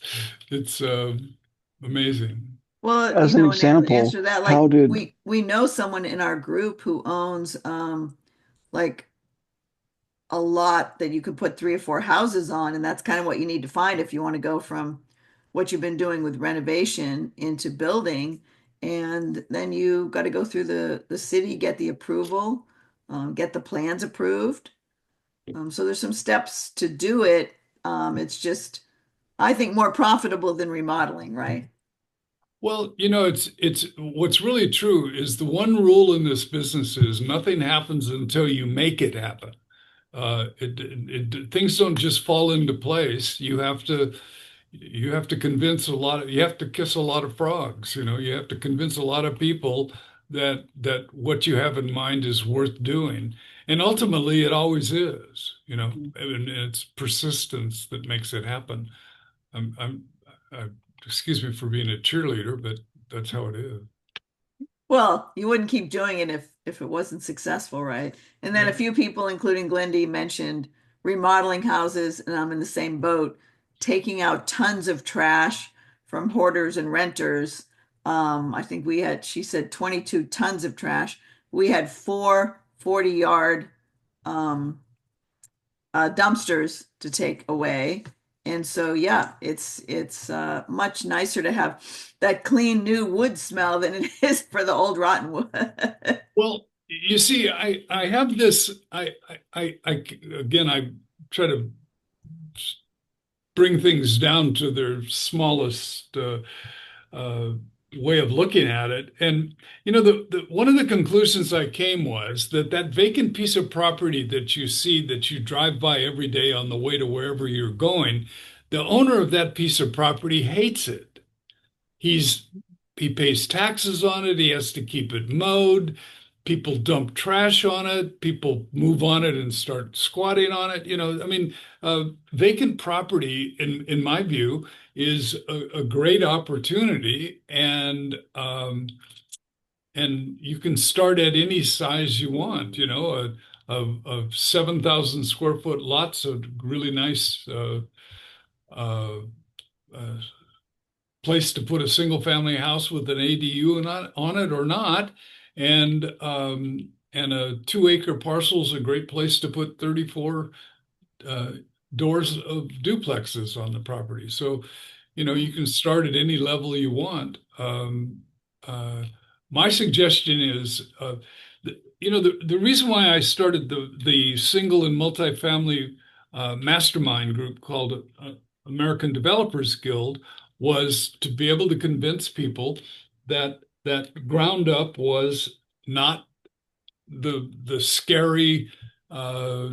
amazing. Well, As an and to answer example, that, like how did we know someone in our group who owns like a lot that you could put 3 or 4 houses on, and that's kind of what you need to find if you want to go from what you've been doing with renovation into building. And then you got to go through the city, get the approval, get the plans approved. So there's some steps to do it. It's just, I think, more profitable than remodeling, right? Well, it's what's really true is the one rule in this business is nothing happens until you make it happen. Things don't just fall into place. You have to convince you have to kiss a lot of frogs. You have to convince a lot of people that what you have in mind is worth doing. And ultimately it always is, and it's persistence that makes it happen. I, excuse me for being a cheerleader, but that's how it is. Well, you wouldn't keep doing it if it wasn't successful, right? And then a Yeah. few people, including Glendy, mentioned remodeling houses, and I'm in the same boat, taking out tons of trash from hoarders and renters. I think she said 22 tons of trash. We had 4 40-yard dumpsters to take away. And so, yeah, it's much nicer to have that clean new wood smell than it is for the old rotten wood. Well, You see, I have this. I again, I try to bring things down to their smallest uh, way of looking at it. And the one of the conclusions I came was that that vacant piece of property that you see that you drive by every day on the way to wherever you're going, the owner of that piece of property hates it. He's he pays taxes on it. He has to keep it mowed. People dump trash on it. People move on it and start squatting on it. I mean, vacant property, in my view, is a great opportunity, and you can start at any size you want. Of 7,000 square foot lots of really nice uh, uh, place to put a single family house with an ADU on it or not. And a 2 acre parcel is a great place to put 34 uh, doors of duplexes on the property. So, you can start at any level you want. Uh, my suggestion is, the reason why I started the single and multifamily mastermind group called American Developers Guild was to be able to convince people that ground up was not the scary uh,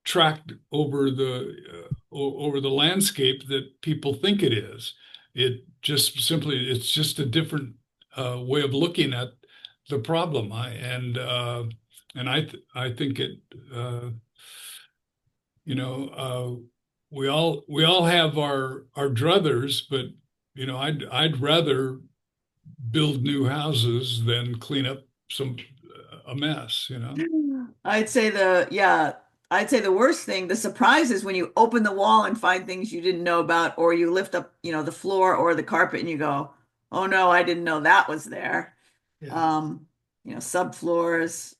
tract over the landscape that people think it is. It's just a different way of looking at the problem. I think it you know we all have our druthers, but I'd rather build new houses than clean up a mess. I'd say the worst thing, the surprise is when you open the wall and find things you didn't know about, or you lift up, the floor or the carpet and you go, oh no, I didn't know that was there. Yeah. Um, subfloors,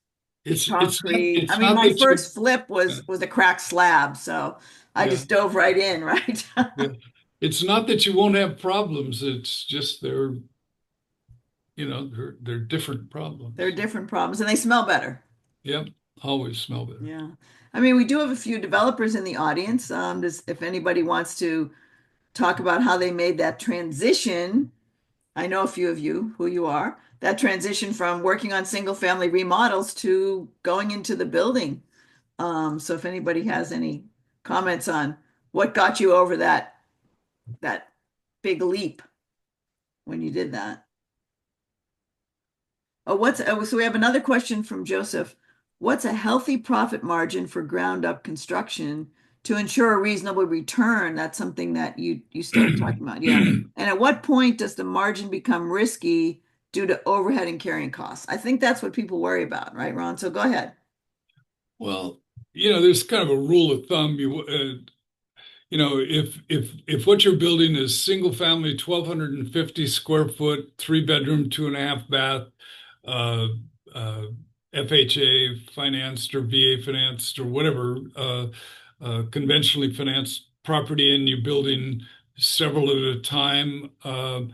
It's not concrete. I it's mean, not my that you first flip was a cracked slab, so I yeah just dove right in, right? yeah it's not that you won't have problems. It's just they're different There are problems. different problems and they smell better. Yep, always smell better. Yeah. I mean, we do have a few developers in the audience. If anybody wants to talk about how they made that transition, I know a few of you who you are, that transition from working on single family remodels to going into the building. So if anybody has any comments on what got you over that big leap when you did that. So we have another question from Joseph. What's a healthy profit margin for ground up construction to ensure a reasonable return? That's something that you started talking about. Yeah. And at what point does the margin become risky due to overhead and carrying costs? I think that's what people worry about, right, Ron? So go ahead. Well, there's kind of a rule of thumb. If what you're building is single family, 1,250 square foot, 3 bedroom, 2.5 bath, uh, uh, FHA financed or VA financed or whatever, conventionally financed property, and you're building several at a time. I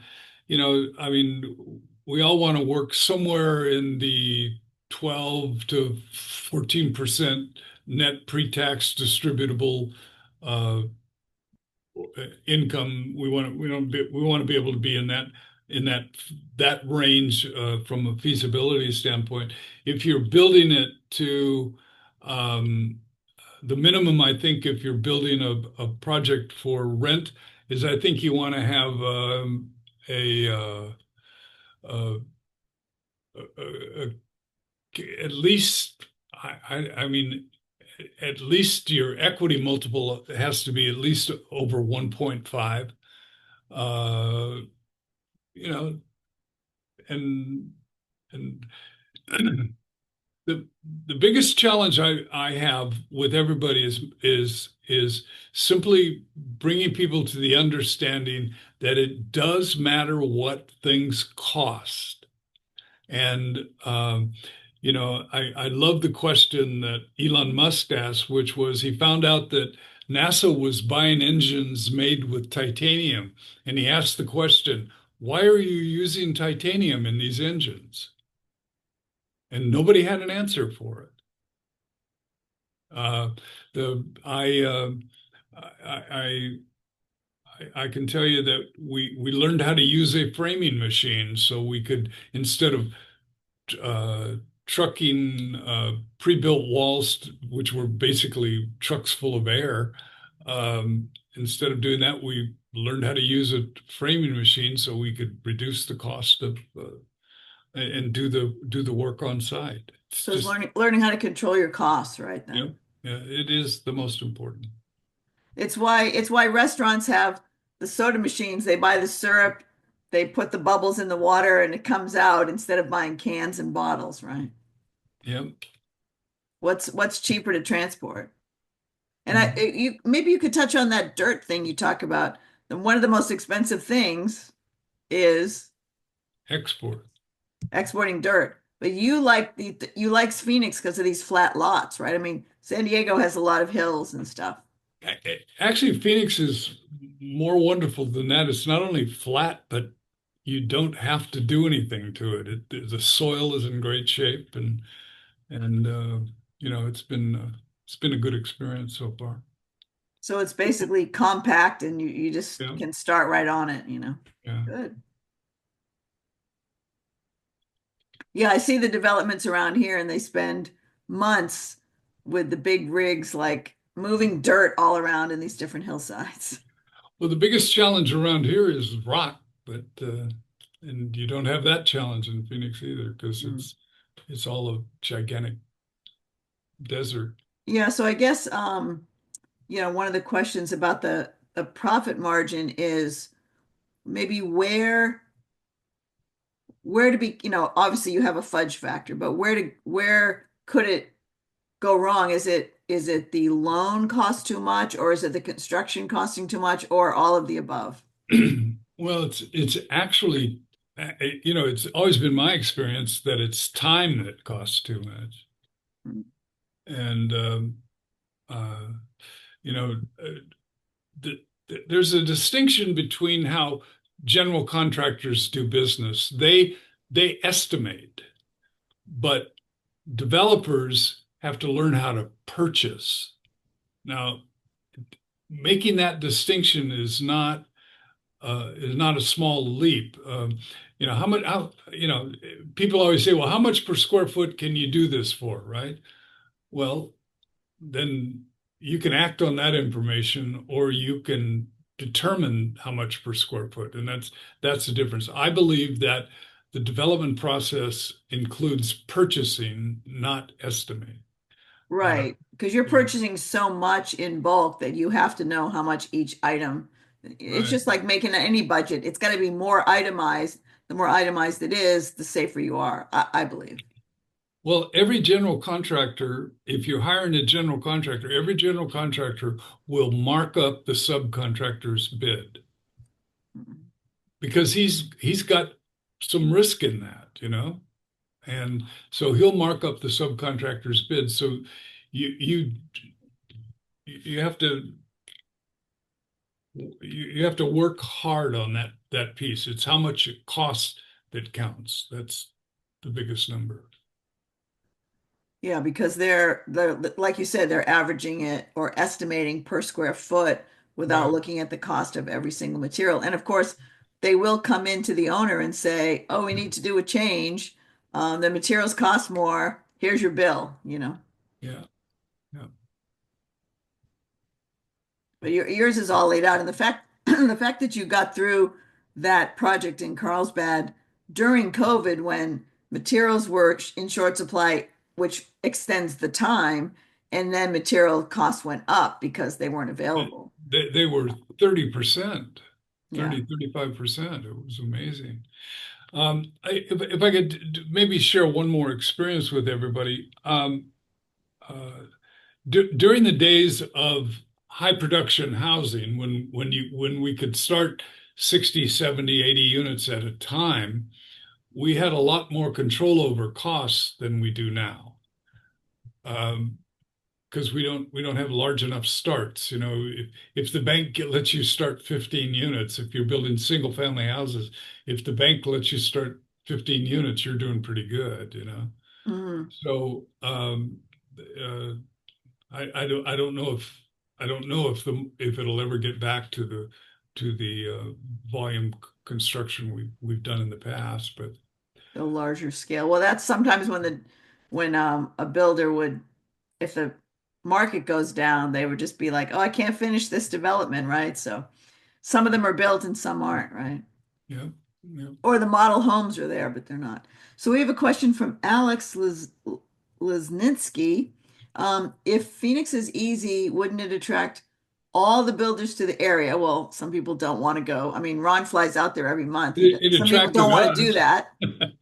mean, we all want to work somewhere in the 12 to 14% net pre-tax distributable uh, income. We want to be able to be in that range from a feasibility standpoint. If you're building it to the minimum, I think if you're building a project for rent, is I think you want to have a, uh, a at least I mean at least your equity multiple has to be at least over 1.5. uh you know and and the the biggest challenge I have with everybody is simply bringing people to the understanding that it does matter what things cost. And I love the question that Elon Musk asked, which was he found out that NASA was buying engines made with titanium, and he asked the question, "Why are you using titanium in these engines?" and nobody had an answer for it. The I I can tell you that we learned how to use a framing machine, so we could, instead of uh, trucking pre-built walls, which were basically trucks full of air. Instead of doing that, we learned how to use a framing machine so we could reduce the cost of and do the work on site. It's So it's just, learning how to control your costs, right yeah, then. yeah, it is the most important. It's why restaurants have the soda machines. They buy the syrup, they put the bubbles in the water, and it comes out instead of buying cans and bottles, right? Yeah. What's cheaper to transport? And Mhm. you maybe you could touch on that dirt thing you talk about. And one of the most expensive things is Export. exporting dirt. But you like Phoenix because of these flat lots, right? I mean, San Diego has a lot of hills and stuff. Actually, Phoenix is more wonderful than that. It's not only flat, but you don't have to do anything to it. The soil is in great shape, and it's been a good experience so far. So it's basically compact and you just Yeah, can start right on it. yeah. Good. Yeah, I see the developments around here and they spend months with the big rigs like moving dirt all around in these different hillsides. Well, the biggest challenge around here is rock, but and you don't have that challenge in Phoenix either because Mm. it's all a gigantic desert. Yeah, so I guess one of the questions about the profit margin is maybe where to be, obviously you have a fudge factor, but where could it go wrong? Is it the loan cost too much, or is it the construction costing too much, or all of the above? Well, it's actually, it's always been my experience that it's time that costs too much, Mm. and uh, you know, uh, there's a distinction between how general contractors do business. They estimate, but developers have to learn how to purchase. Now, making that distinction is not a small leap. How much? People always say, "Well, how much per square foot can you do this for?" Right? Well, then you can act on that information, or you can determine how much per square foot, and that's the difference. I believe that the development process includes purchasing, not estimating. Uh, Right, because you're yeah, purchasing so much in bulk that you have to know how much each item. It's right. just like making any budget. It's got to be more itemized. The more itemized it is, the safer you are, I believe. Well, every general contractor, if you're hiring a general contractor, every general contractor will mark up the subcontractor's bid because he's got some risk in that. And so he'll mark up the subcontractor's bid. So you you you have to you have to work hard on that piece. It's how much it costs that counts. That's the biggest number. Yeah, because they're like you said, they're averaging it or estimating per square foot without Right. looking at the cost of every single material. And of course, they will come into the owner and say, "Oh, we need to do a change. The materials cost more. Here's your bill." Yeah. Yeah. But yours is all laid out, and the fact the fact that you got through that project in Carlsbad during COVID when materials were in short supply, which extends the time, and then material costs went up because they weren't available. They were 30%, Yeah. 35%. It was amazing. If I could maybe share one more experience with everybody. Uh, During the days of high production housing, when we could start 60, 70, 80 units at a time, we had a lot more control over costs than we do now. Um, because we don't have large enough starts. If the bank lets you start 15 units, if you're building single family houses, if the bank lets you start 15 units, you're doing pretty good. So I don't know if it'll ever get back to the volume construction we've done in the past, but The larger scale. Well, that's sometimes when a builder would, if the market goes down, they would just be like, oh, I can't finish this development, right? So some of them are built and some aren't, right? yeah, yeah. Or the model homes are there, but they're not. So we have a question from Alex Lisnitsky. If Phoenix is easy, wouldn't it attract all the builders to the area? Well, some people don't want to go. I mean, Ron flies out there every month. It Some people don't attracted want to do us. that.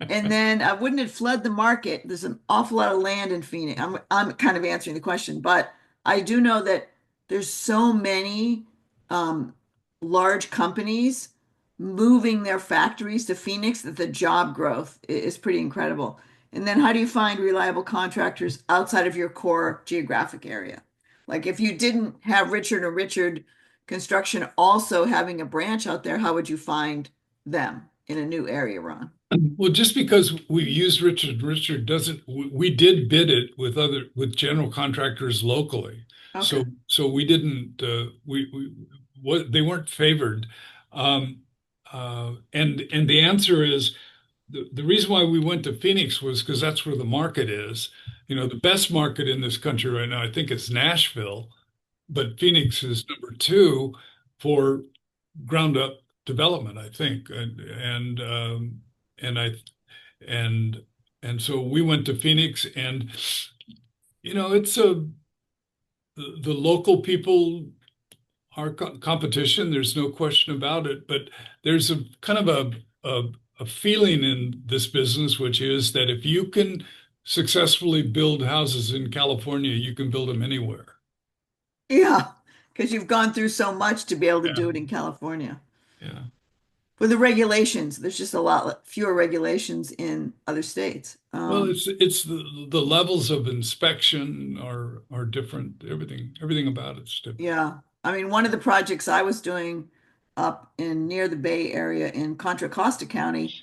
And then wouldn't it flood the market? There's an awful lot of land in Phoenix. I'm kind of answering the question, but I do know that there's so many um, large companies moving their factories to Phoenix that the job growth is pretty incredible. And then how do you find reliable contractors outside of your core geographic area? Like if you didn't have Richard or Richard Construction also having a branch out there, how would you find them in a new area, Ron? Well, just because we used Richard doesn't, we did bid it with general contractors locally. Okay. So we didn't, what, they weren't favored. Um, and the answer is the reason why we went to Phoenix was because that's where the market is. You know, the best market in this country right now, I think it's Nashville, but Phoenix is number two for ground up development, I think. And I and and so we went to Phoenix, and it's the local people are competition. There's no question about it, but there's a kind of a feeling in this business, which is that if you can successfully build houses in California, you can build them anywhere. Yeah, because you've gone through so much to be able to Yeah, do it in California. yeah. With the regulations, there's just a lot fewer regulations in other states. Well, it's the levels of inspection are different. Everything about it's different. Yeah. I mean, one of the projects I was doing up in near the Bay Area in Contra Costa County,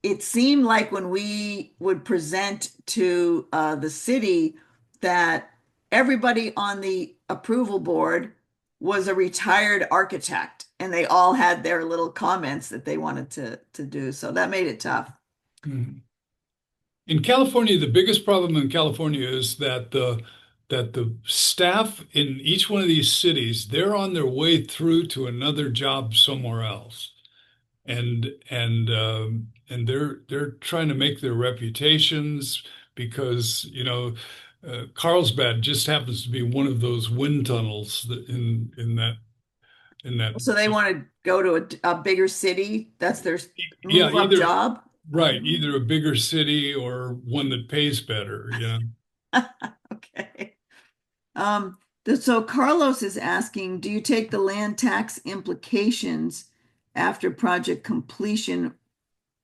it seemed like when we would present to the city that everybody on the approval board was a retired architect and they all had their little comments that they wanted to do. So that made it tough. Mhm. In California, the biggest problem in California is that the staff in each one of these cities, they're on their way through to another job somewhere else, and they're trying to make their reputations because Carlsbad just happens to be one of those wind tunnels in that. So they want to go to a bigger city. That's their Yeah, move up either job. right, either a bigger city or one that pays better. Okay. So Carlos is asking, do you take the land tax implications after project completion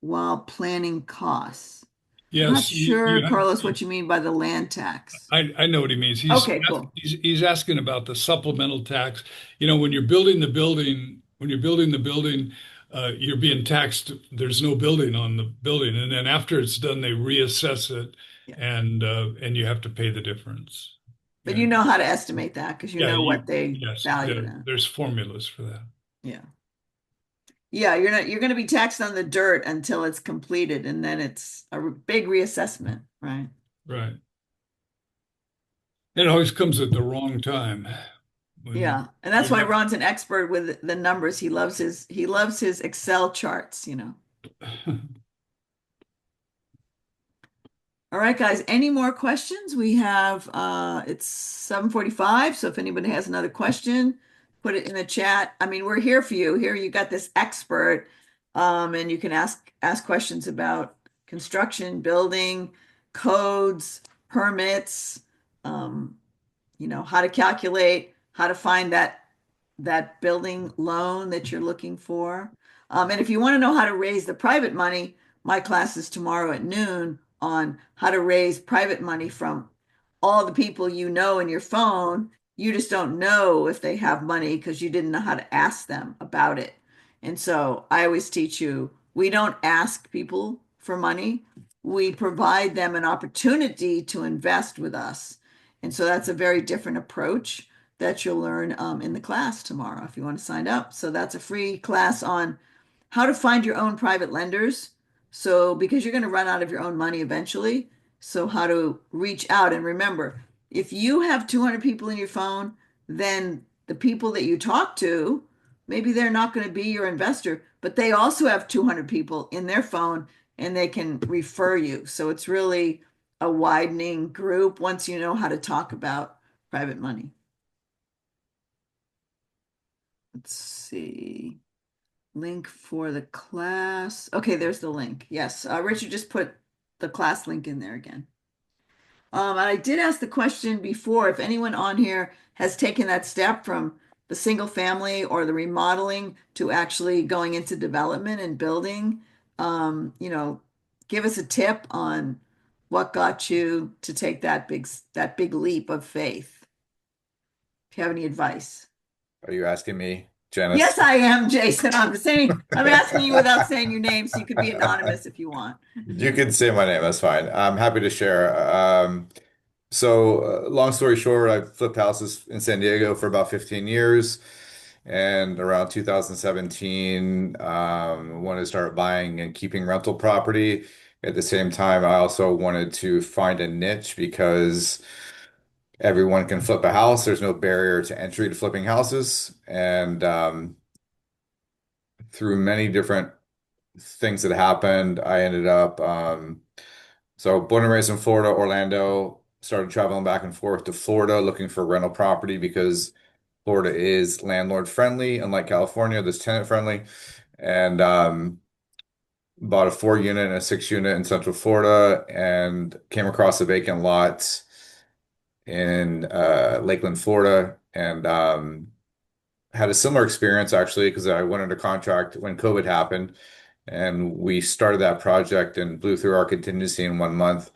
while planning costs? I'm not Yes, sure, Carlos, what you mean by the land tax. I know what he means. Okay, cool. He's asking about the supplemental tax. When you're building the building, you're being taxed. There's no building on the building, and then after it's done, they reassess it, Yeah. and you have to pay the difference. But Yeah, you know how to estimate that because you yeah, know what they yes, value it at. there's formulas for that. Yeah. Yeah, you're going to be taxed on the dirt until it's completed, and then it's a big reassessment, right? Right. It always comes at the wrong time when Yeah, and that's you why have. Ron's an expert with the numbers. He loves his Excel charts, you know. All right, guys, any more questions? We have it's 7:45, so if anybody has another question, put it in the chat. I mean, we're here for you. Here you got this expert, and you can ask questions about construction, building, codes, permits, um, how to calculate, how to find that building loan that you're looking for. And if you want to know how to raise the private money, my class is tomorrow at noon on how to raise private money from all the people you know in your phone. You just don't know if they have money because you didn't know how to ask them about it. And so I always teach you, we don't ask people for money. we provide them an opportunity to invest with us. And so that's a very different approach that you'll learn in the class tomorrow if you want to sign up. So that's a free class on how to find your own private lenders. So, because you're going to run out of your own money eventually. So, how to reach out. And remember, if you have 200 people in your phone, then the people that you talk to, maybe they're not going to be your investor, but they also have 200 people in their phone and they can refer you. So, it's really a widening group once you know how to talk about private money. Let's see. Link for the class. Okay, there's the link. Yes, Richard just put the class link in there again. And I did ask the question before if anyone on here has taken that step from the single family or the remodeling to actually going into development and building. You know, give us a tip on what got you to take that big leap of faith. If you have any advice. Are you asking me, Janice? Yes, I am, Jason. I'm asking you without saying your name, so you could be anonymous if you want. You can say my name, that's fine. I'm happy to share. Long story short, I flipped houses in San Diego for about 15 years. And around 2017, wanted to start buying and keeping rental property. At the same time, I also wanted to find a niche because everyone can flip a house. There's no barrier to entry to flipping houses. And through many different things that happened, I ended up born and raised in Florida, Orlando, started traveling back and forth to Florida looking for rental property because Florida is landlord friendly, unlike California, that's tenant friendly. And bought a 4 unit and a 6 unit in Central Florida and came across a vacant lot in Lakeland, Florida, and had a similar experience actually because I went under contract when COVID happened. And we started that project and blew through our contingency in 1 month.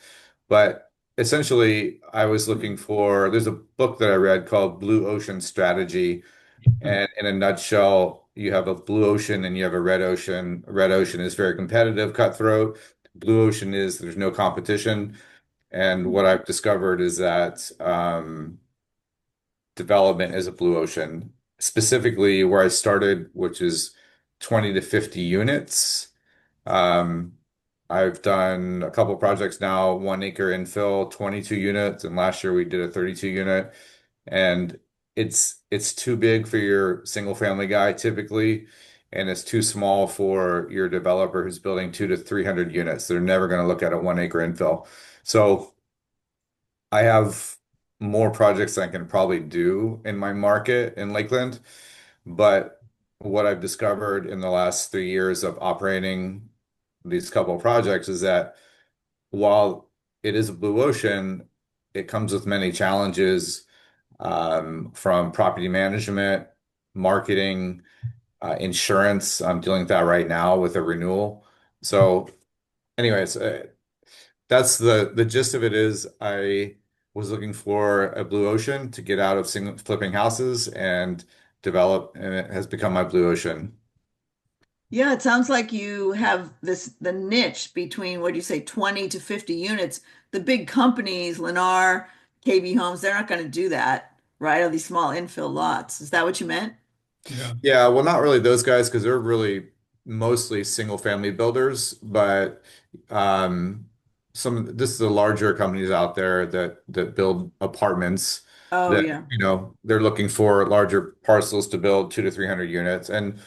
But essentially, I was looking for, there's a book that I read called Blue Ocean Strategy. And in a nutshell, you have a blue ocean and you have a red ocean. Red ocean is very competitive, cutthroat. Blue ocean is there's no competition. And what I've discovered is that development is a blue ocean. Specifically, where I started, which is 20 to 50 units. Um, I've done a couple projects now, 1 acre infill, 22 units, and last year we did a 32 unit. And it's too big for your single family guy typically, and it's too small for your developer who's building 200 to 300 units. They're never going to look at a 1 acre infill. So I have more projects than I can probably do in my market in Lakeland. But what I've discovered in the last 3 years of operating these couple of projects is that while it is a blue ocean, it comes with many challenges from property management, marketing, insurance. I'm dealing with that right now with a renewal. So, anyways, that's the gist of it is I was looking for a blue ocean to get out of single flipping houses and develop, and it has become my blue ocean. Yeah, it sounds like you have the niche between what do you say, 20 to 50 units. The big companies, Lennar, KB Homes, they're not going to do that, right? Or these small infill lots. Is that what you meant? Yeah. Yeah, well, not really those guys because they're really mostly single family builders, but um, this is the larger companies out there that build apartments Oh, that yeah. they're looking for larger parcels to build 200 to 300 units, and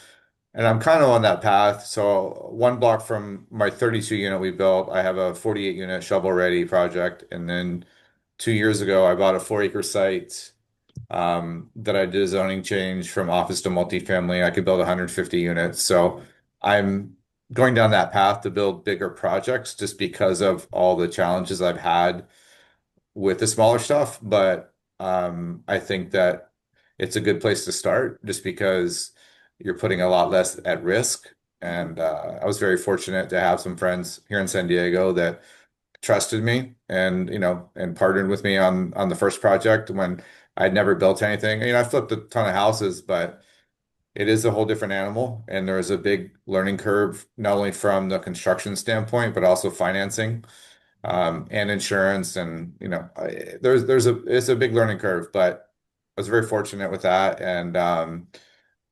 I'm kind of on that path. So 1 block from my 32 unit we built, I have a 48 unit shovel ready project, and then 2 years ago I bought a 4 acre site that I did a zoning change from office to multifamily. I could build 150 units. So I'm going down that path to build bigger projects just because of all the challenges I've had with the smaller stuff. But I think that it's a good place to start just because you're putting a lot less at risk. And I was very fortunate to have some friends here in San Diego that trusted me and and partnered with me on the first project when I'd never built anything. I flipped a ton of houses, but it is a whole different animal, and there is a big learning curve, not only from the construction standpoint, but also financing, and insurance, and it's a big learning curve. But I was very fortunate with that, and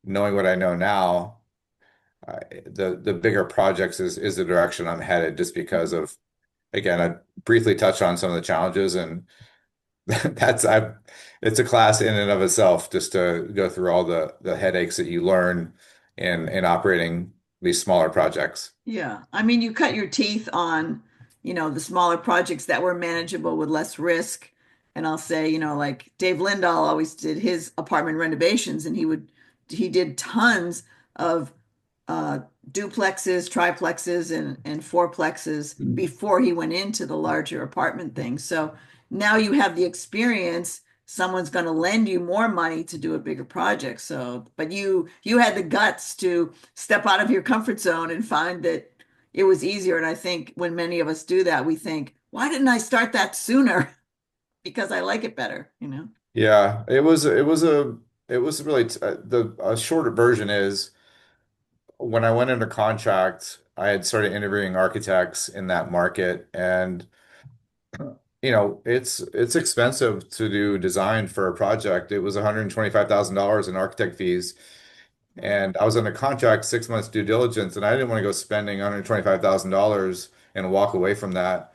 knowing what I know now, the bigger projects is the direction I'm headed, just because of, again, I briefly touched on some of the challenges, and that's I it's a class in and of itself, just to go through all the headaches that you learn in operating these smaller projects. Yeah. I mean, you cut your teeth on, the smaller projects that were manageable with less risk. And I'll say, like Dave Lindahl always did his apartment renovations, and he did tons of uh, duplexes, triplexes, and fourplexes before he went into the larger apartment thing. So now you have the experience. Someone's going to lend you more money to do a bigger project. So, but you had the guts to step out of your comfort zone and find that it was easier. And I think when many of us do that, we think, why didn't I start that sooner? Because I like it better. Yeah, it was really the a shorter version is, when I went under contract, I had started interviewing architects in that market, and it's expensive to do design for a project. It was $125,000 in architect fees. And I was under contract 6 months due diligence, and I didn't want to go spending $125,000 and walk away from that.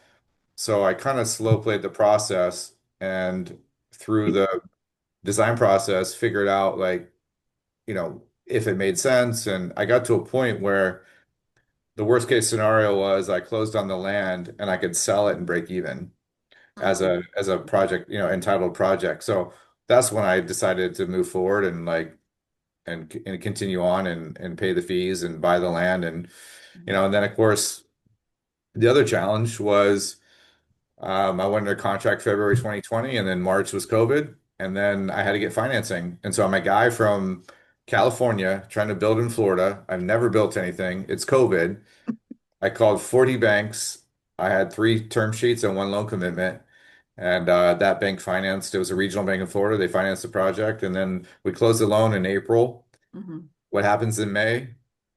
So I kind of slow played the process, and through the design process, figured out, like, if it made sense. And I got to a point where the worst case scenario was I closed on the land and I could sell it and break even as a project, entitled project. So that's when I decided to move forward, and like and continue on, and pay the fees and buy the land. And and then, of course, the other challenge was, I went under contract February 2020, and then March was COVID, and then I had to get financing. And so I'm a guy from California trying to build in Florida. I've never built anything. It's COVID. I called 40 banks. I had three term sheets and one loan commitment. And that bank financed, it was a regional bank in Florida. They financed the project. And then we closed the loan in April. Mhm. What happens in May?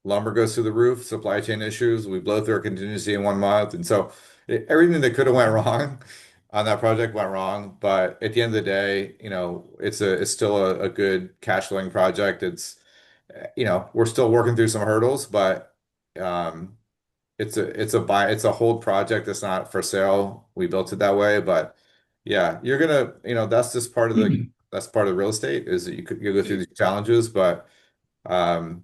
Lumber goes through the roof, supply chain issues. We blow through our contingency in 1 month. And so everything that could have went wrong on that project went wrong. But at the end of the day, it's still a good cash flowing project. We're still working through some hurdles, but um, it's a hold project. It's not for sale. We built it that way. But yeah, you're gonna, that's just part of that's part of real estate, is that you go through these challenges, but um,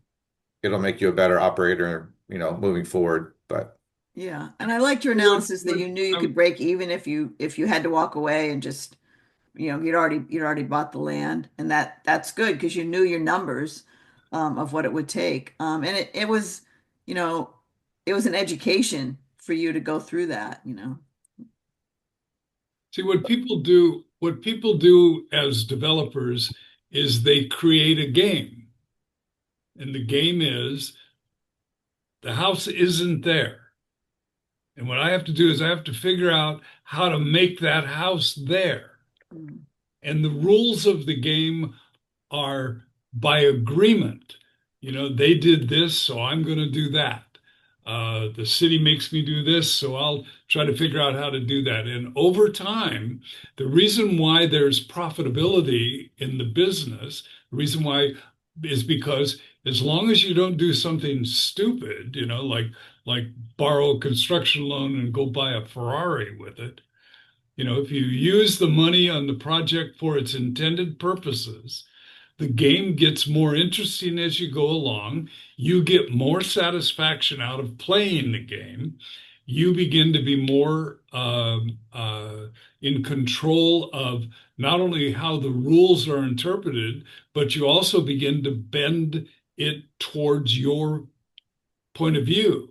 it'll make you a better operator, moving forward. But Yeah. And I liked your What, analysis that what, you knew you could um, break even if you had to walk away and just, you'd already bought the land. And that's good because you knew your numbers of what it would take. And you know, it was an education for you to go through that. See, what people do as developers is they create a game. And the game is the house isn't there. And what I have to do is I have to figure out how to make that house there. Mm. And the rules of the game are by agreement. They did this, so I'm going to do that. The city makes me do this, so I'll try to figure out how to do that. And over time, the reason why there's profitability in the business, the reason why is because as long as you don't do something stupid, like borrow a construction loan and go buy a Ferrari with it, if you use the money on the project for its intended purposes, the game gets more interesting as you go along. You get more satisfaction out of playing the game. You begin to be more in control of not only how the rules are interpreted, but you also begin to bend it towards your point of view.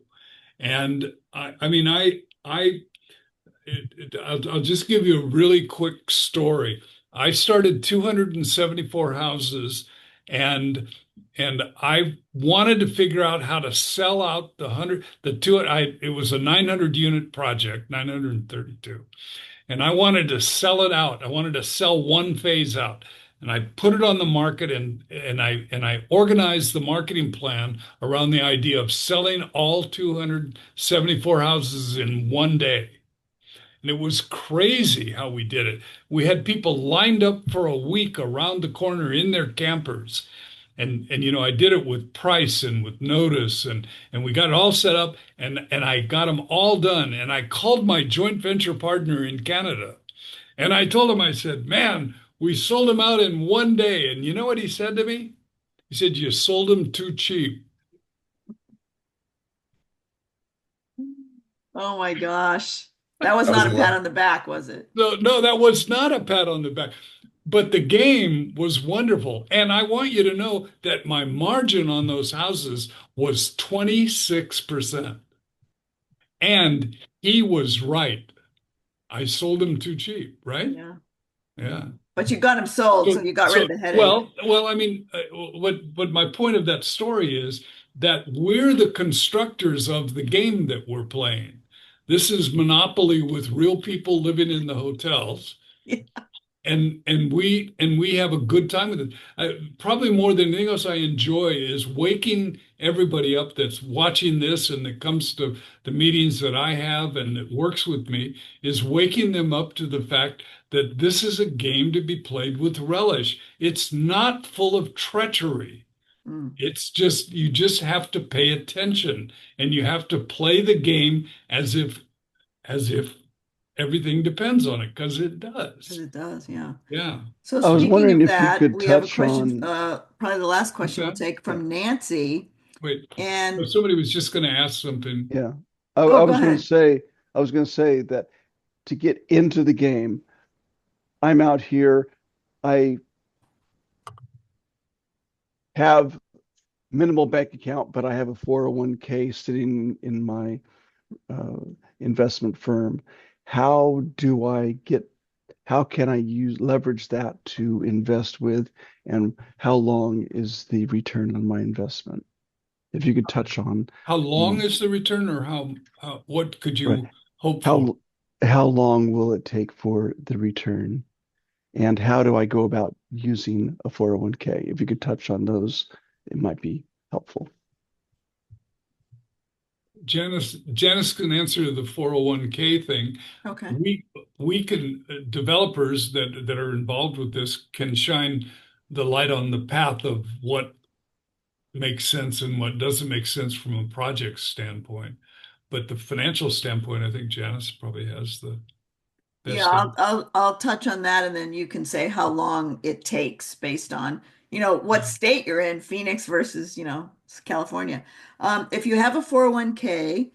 And I mean, I'll just give you a really quick story. I started 274 houses, and I wanted to figure out how to sell out it was a 900 unit project, 932. And I wanted to sell it out. I wanted to sell one phase out. and I put it on the market, and I organized the marketing plan around the idea of selling all 274 houses in one day. And it was crazy how we did it. We had people lined up for a week around the corner in their campers. And I did it with price and with notice, and we got it all set up, and I got them all done. And I called my joint venture partner in Canada, and I told him, I said, "Man, we sold them out in one day." And you know what he said to me? He said, "You sold them too cheap." Oh my gosh. That was That was not a a pat lot. on the back, was it? No, no, that was not a pat on the back. But the game was wonderful. And I want you to know that my margin on those houses was 26%. And he was right. I sold them too cheap, right? Yeah. Yeah. But you got them sold, so So, you got rid so of the headache. well, I mean, what my point of that story is that we're the constructors of the game that we're playing. This is Monopoly with real people living in the hotels, and we have a good time with it. Probably more than anything else I enjoy is waking everybody up that's watching this and that comes to the meetings that I have and that works with me, is waking them up to the fact that this is a game to be played with relish. It's not full of treachery. Mm. It's just you just have to pay attention, and you have to play the game as if everything depends on it, because it Because does. it does, yeah. Yeah. So I was speaking wondering of if you that, could we have a touch question, on, probably the last question we'll Okay. take yeah, from Nancy. Wait, And somebody was just going to ask something. yeah. I, oh, I go was going to ahead. say, I was going to say that to get into the game, I'm out here. I have minimal bank account, but I have a 401k sitting in my uh, investment firm. How do I get, how can I use leverage that to invest with, and how long is the return on my investment? If you could touch on How long the, is the return, or what could right, you hope for? how how long will it take for the return? And how do I go about using a 401k? If you could touch on those, it might be helpful. Janice can answer the 401k thing. Okay. We can developers that are involved with this can shine the light on the path of what makes sense and what doesn't make sense from a project standpoint. But the financial standpoint, I think Janice probably has the Yeah, best. I'll touch on that, and then you can say how long it takes based on, what state you're in, Phoenix versus, California. If you have a 401k,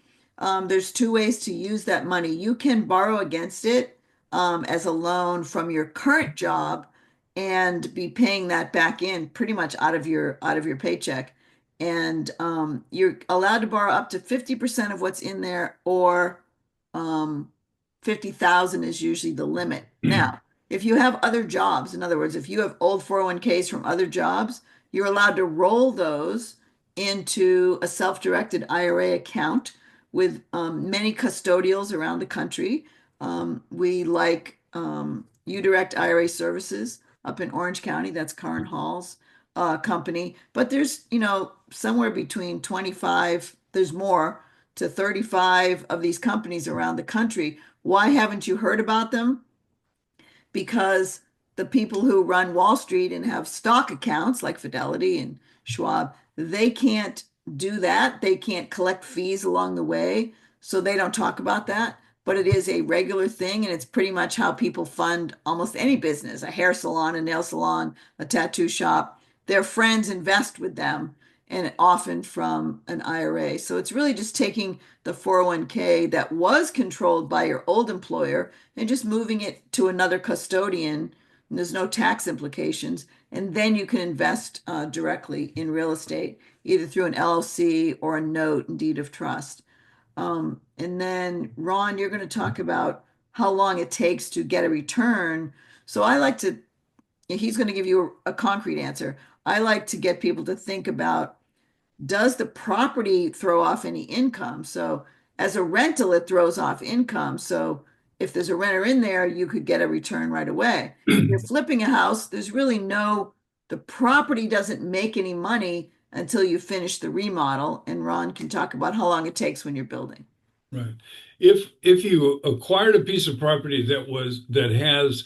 there's two ways to use that money. You can borrow against it as a loan from your current job and be paying that back in pretty much out of your paycheck. And you're allowed to borrow up to 50% of what's in there, or um, 50,000 is usually the limit. Now, if you have other jobs, in other words, if you have old 401ks from other jobs, you're allowed to roll those into a self-directed IRA account with many custodials around the country. We like UDirect IRA Services up in Orange County. That's Karen Hall's company. But there's, somewhere between 25, there's more, to 35 of these companies around the country. Why haven't you heard about them? Because the people who run Wall Street and have stock accounts like Fidelity and Schwab, they can't do that. They can't collect fees along the way. So they don't talk about that. But it is a regular thing, and it's pretty much how people fund almost any business, a hair salon, a nail salon, a tattoo shop. Their friends invest with them, and often from an IRA. So it's really just taking the 401k that was controlled by your old employer and just moving it to another custodian. And there's no tax implications. And then you can invest directly in real estate, either through an LLC or a note and deed of trust. And then, Ron, you're going to talk about how long it takes to get a return. So I like to, he's going to give you a concrete answer. I like to get people to think about, does the property throw off any income? So as a rental, it throws off income. So if there's a renter in there, you could get a return right away. If you're flipping a house, there's really the property doesn't make any money until you finish the remodel. And Ron can talk about how long it takes when you're building. Right. If you acquired a piece of property that has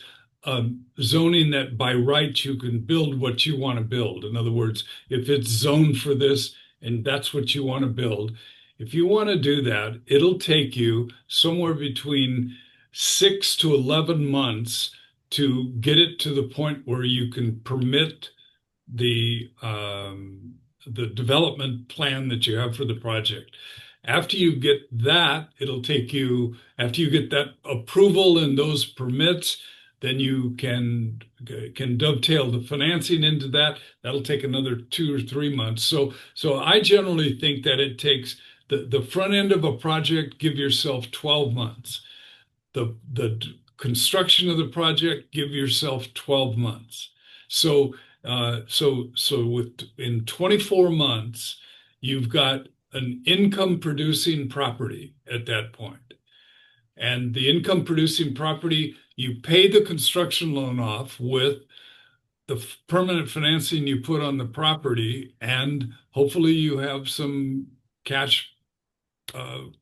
zoning that by right you can build what you want to build. In other words, if it's zoned for this and that's what you want to build, if you want to do that, it'll take you somewhere between 6 to 11 months to get it to the point where you can permit the development plan that you have for the project. After you get that, it'll take you, after you get that approval and those permits, then you can dovetail the financing into that. That'll take another 2 or 3 months. So I generally think that it takes the front end of a project, give yourself 12 months. The construction of the project, give yourself 12 months. So in 24 months, you've got an income producing property at that point. And the income producing property, you pay the construction loan off with the permanent financing you put on the property, and hopefully you have some cash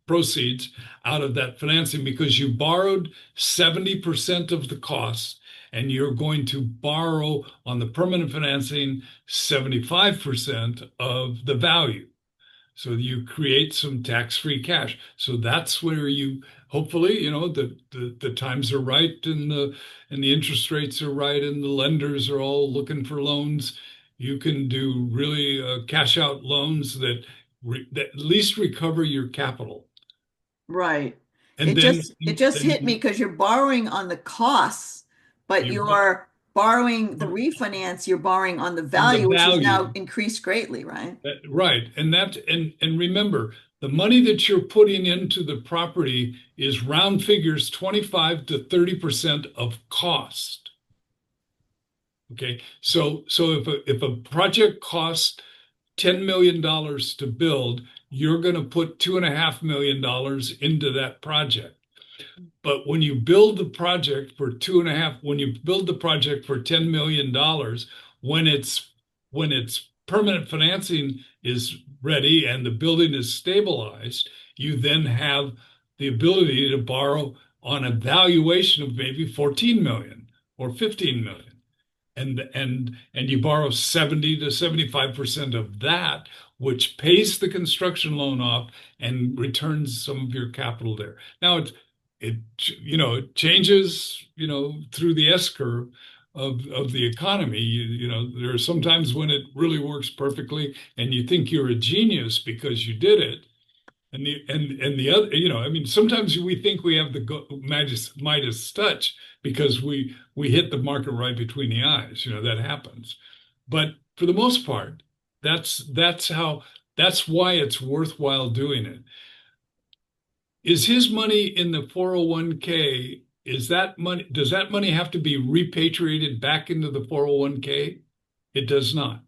proceeds out of that financing because you borrowed 70% of the cost and you're going to borrow on the permanent financing 75% of the value. So you create some tax-free cash. So that's where you hopefully, the times are right and the interest rates are right and the lenders are all looking for loans. You can do really cash out loans that at least recover your capital. Right. And It just hit me then because you're borrowing on the costs, but you you're borrowing the refinance, you're borrowing on the on the value, which has now value. increased greatly, right? Right. And remember, the money that you're putting into the property is round figures 25 to 30% of cost. Okay. So if a project costs $10 million to build, you're going to put $2.5 million into that project. But when you build the project for two and a half, when you build the project for $10 million, when its permanent financing is ready and the building is stabilized, you then have the ability to borrow on a valuation of maybe 14 million or 15 million. And you borrow 70 to 75% of that, which pays the construction loan off and returns some of your capital there. Now it changes, through the S curve of the economy. There are some times when it really works perfectly and you think you're a genius because you did it. And the other, I mean, sometimes we think we have the Midas touch because we hit the market right between the eyes. That happens. But for the most part, that's why it's worthwhile doing it. Is his money in the 401k? Does that money have to be repatriated back into the 401k? It does not.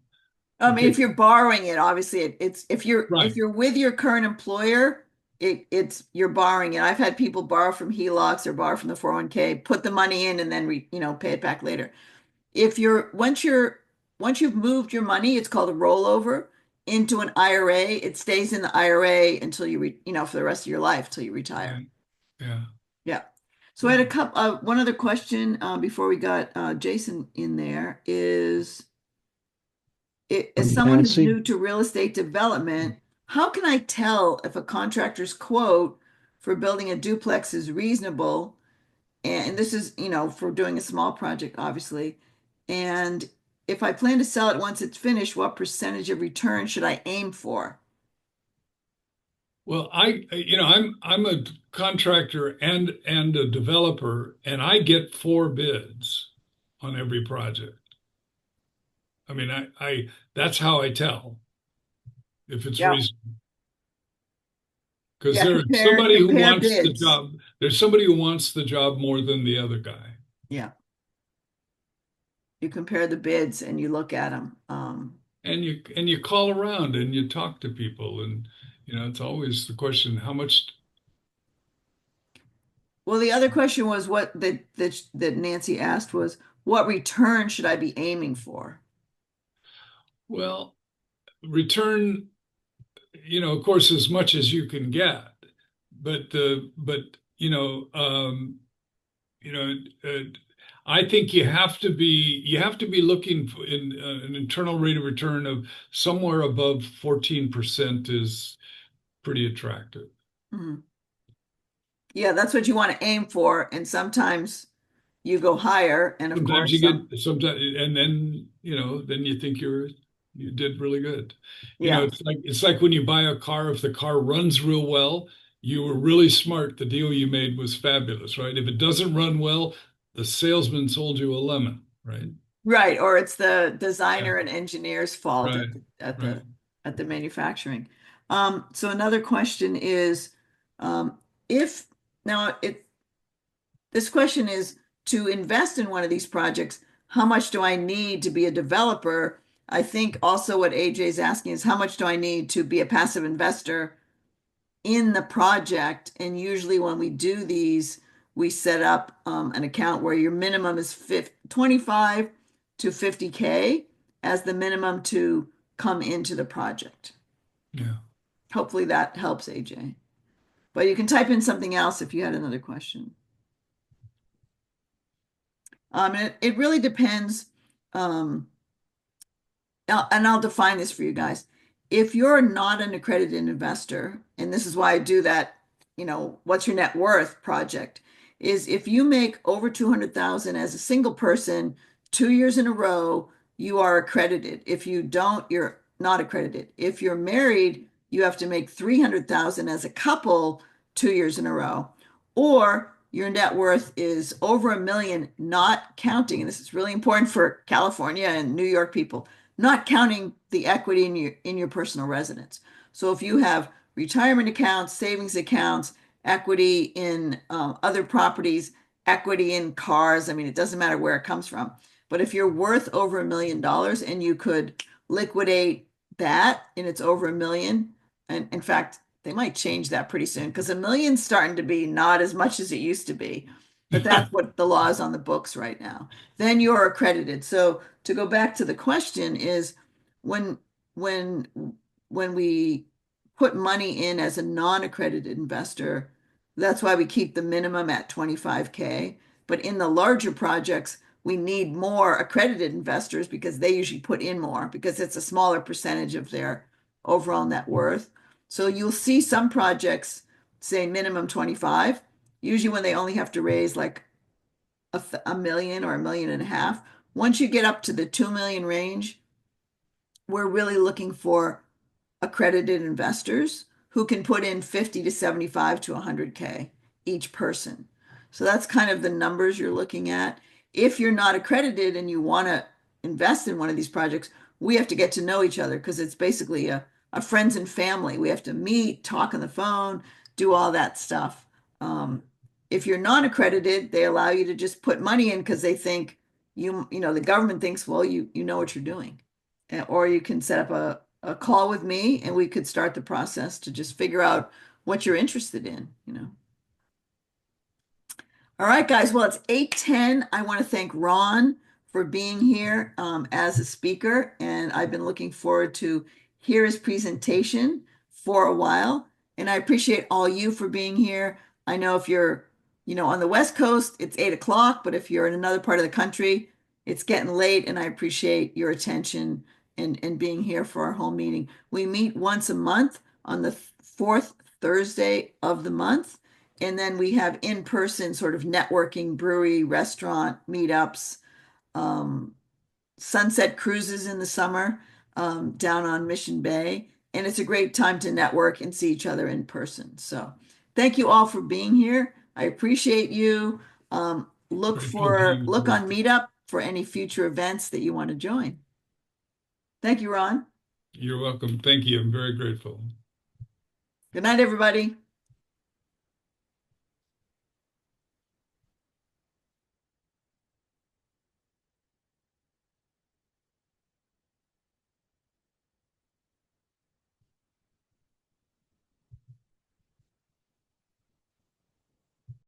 I mean, Okay, if you're borrowing it, obviously it's if right. you're with your current employer, it's you're borrowing it. I've had people borrow from HELOCs or borrow from the 401k, put the money in and then pay it back later. If once you've moved your money, it's called a rollover into an IRA. It stays in the IRA until for the rest of your life till you retire. Right. Yeah. Yeah. So I had one other question before we got Jason in there is as someone who's Nancy, new to real estate development, how can I tell if a contractor's quote for building a duplex is reasonable? And this is, for doing a small project, obviously. And if I plan to sell it once it's finished, what percentage of return should I aim for? Well, I'm a contractor and a developer, and I get 4 bids on every project. I mean, I that's how I tell if it's Yeah. reasonable. Because Yeah, there's somebody who compare wants the bids. job. There's somebody who wants the job more than the other guy. Yeah. You compare the bids and you look at them. And you call around and you talk to people, and it's always the question, how much Well, the other question was that Nancy asked was, what return should I be aiming for? Well, return, of course, as much as you can get, but you know, I think you have to be looking for in an internal rate of return of somewhere above 14% is pretty attractive. Mhm. Yeah, that's what you want to aim for, and sometimes you go higher, and of Sometimes course you some. get sometimes, and then you think you did really good. Yeah. It's like when you buy a car, if the car runs real well, you were really smart. The deal you made was fabulous, right? If it doesn't run well, the salesman sold you a lemon, right? Right, or it's the Yeah, designer and engineer's fault right, right. at the manufacturing. So another question is, if now it this question is to invest in one of these projects, how much do I need to be a developer? I think also what AJ is asking is how much do I need to be a passive investor in the project? And usually when we do these, we set up an account where your minimum is 25 to 50K as the minimum to come into the project. Yeah. Hopefully that helps, AJ. But you can type in something else if you had another question. It really depends. Um, and I'll define this for you guys. If you're not an accredited investor, and this is why I do that, what's your net worth project, is if you make over 200,000 as a single person 2 years in a row, you are accredited. If you don't, you're not accredited. If you're married, you have to make 300,000 as a couple 2 years in a row, or your net worth is over a million, not counting, and this is really important for California and New York people, not counting the equity in your personal residence. So if you have retirement accounts, savings accounts, equity in other properties, equity in cars, I mean, it doesn't matter where it comes from. But if you're worth over $1 million and you could liquidate that and it's over a million, and in fact, they might change that pretty soon because a million's starting to be not as much as it used to be. But that's what the law is on the books right now. Then you're accredited. So to go back to the question is when when when we put money in as a non-accredited investor, that's why we keep the minimum at 25K. But in the larger projects, we need more accredited investors because they usually put in more because it's a smaller percentage of their overall net worth. So you'll see some projects say minimum 25, usually when they only have to raise like a million or 1.5 million. Once you get up to the 2 million range, we're really looking for accredited investors who can put in 50 to 75 to 100K each person. So that's kind of the numbers you're looking at. If you're not accredited and you want to invest in one of these projects, we have to get to know each other because it's basically a friends and family. We have to meet, talk on the phone, do all that stuff. If you're non accredited, they allow you to just put money in because they think the government thinks, well, you know what you're doing. Or you can set up a call with me and we could start the process to just figure out what you're interested in. All right, guys. Well, it's 8:10. I want to thank Ron for being here as a speaker, and I've been looking forward to hear his presentation for a while. And I appreciate all you for being here. I know if you're, on the West Coast, it's 8 o'clock, but if you're in another part of the country, it's getting late, and I appreciate your attention and being here for our whole meeting. We meet once a month on the fourth Thursday of the month. And then we have in-person sort of networking, brewery, restaurant meetups, um, sunset cruises in the summer down on Mission Bay. And it's a great time to network and see each other in person. So thank you all for being here. I appreciate you. Grateful to you Look too. on Meetup for any future events that you want to join. Thank you, Ron. You're welcome. Thank you. I'm very grateful. Good night, everybody.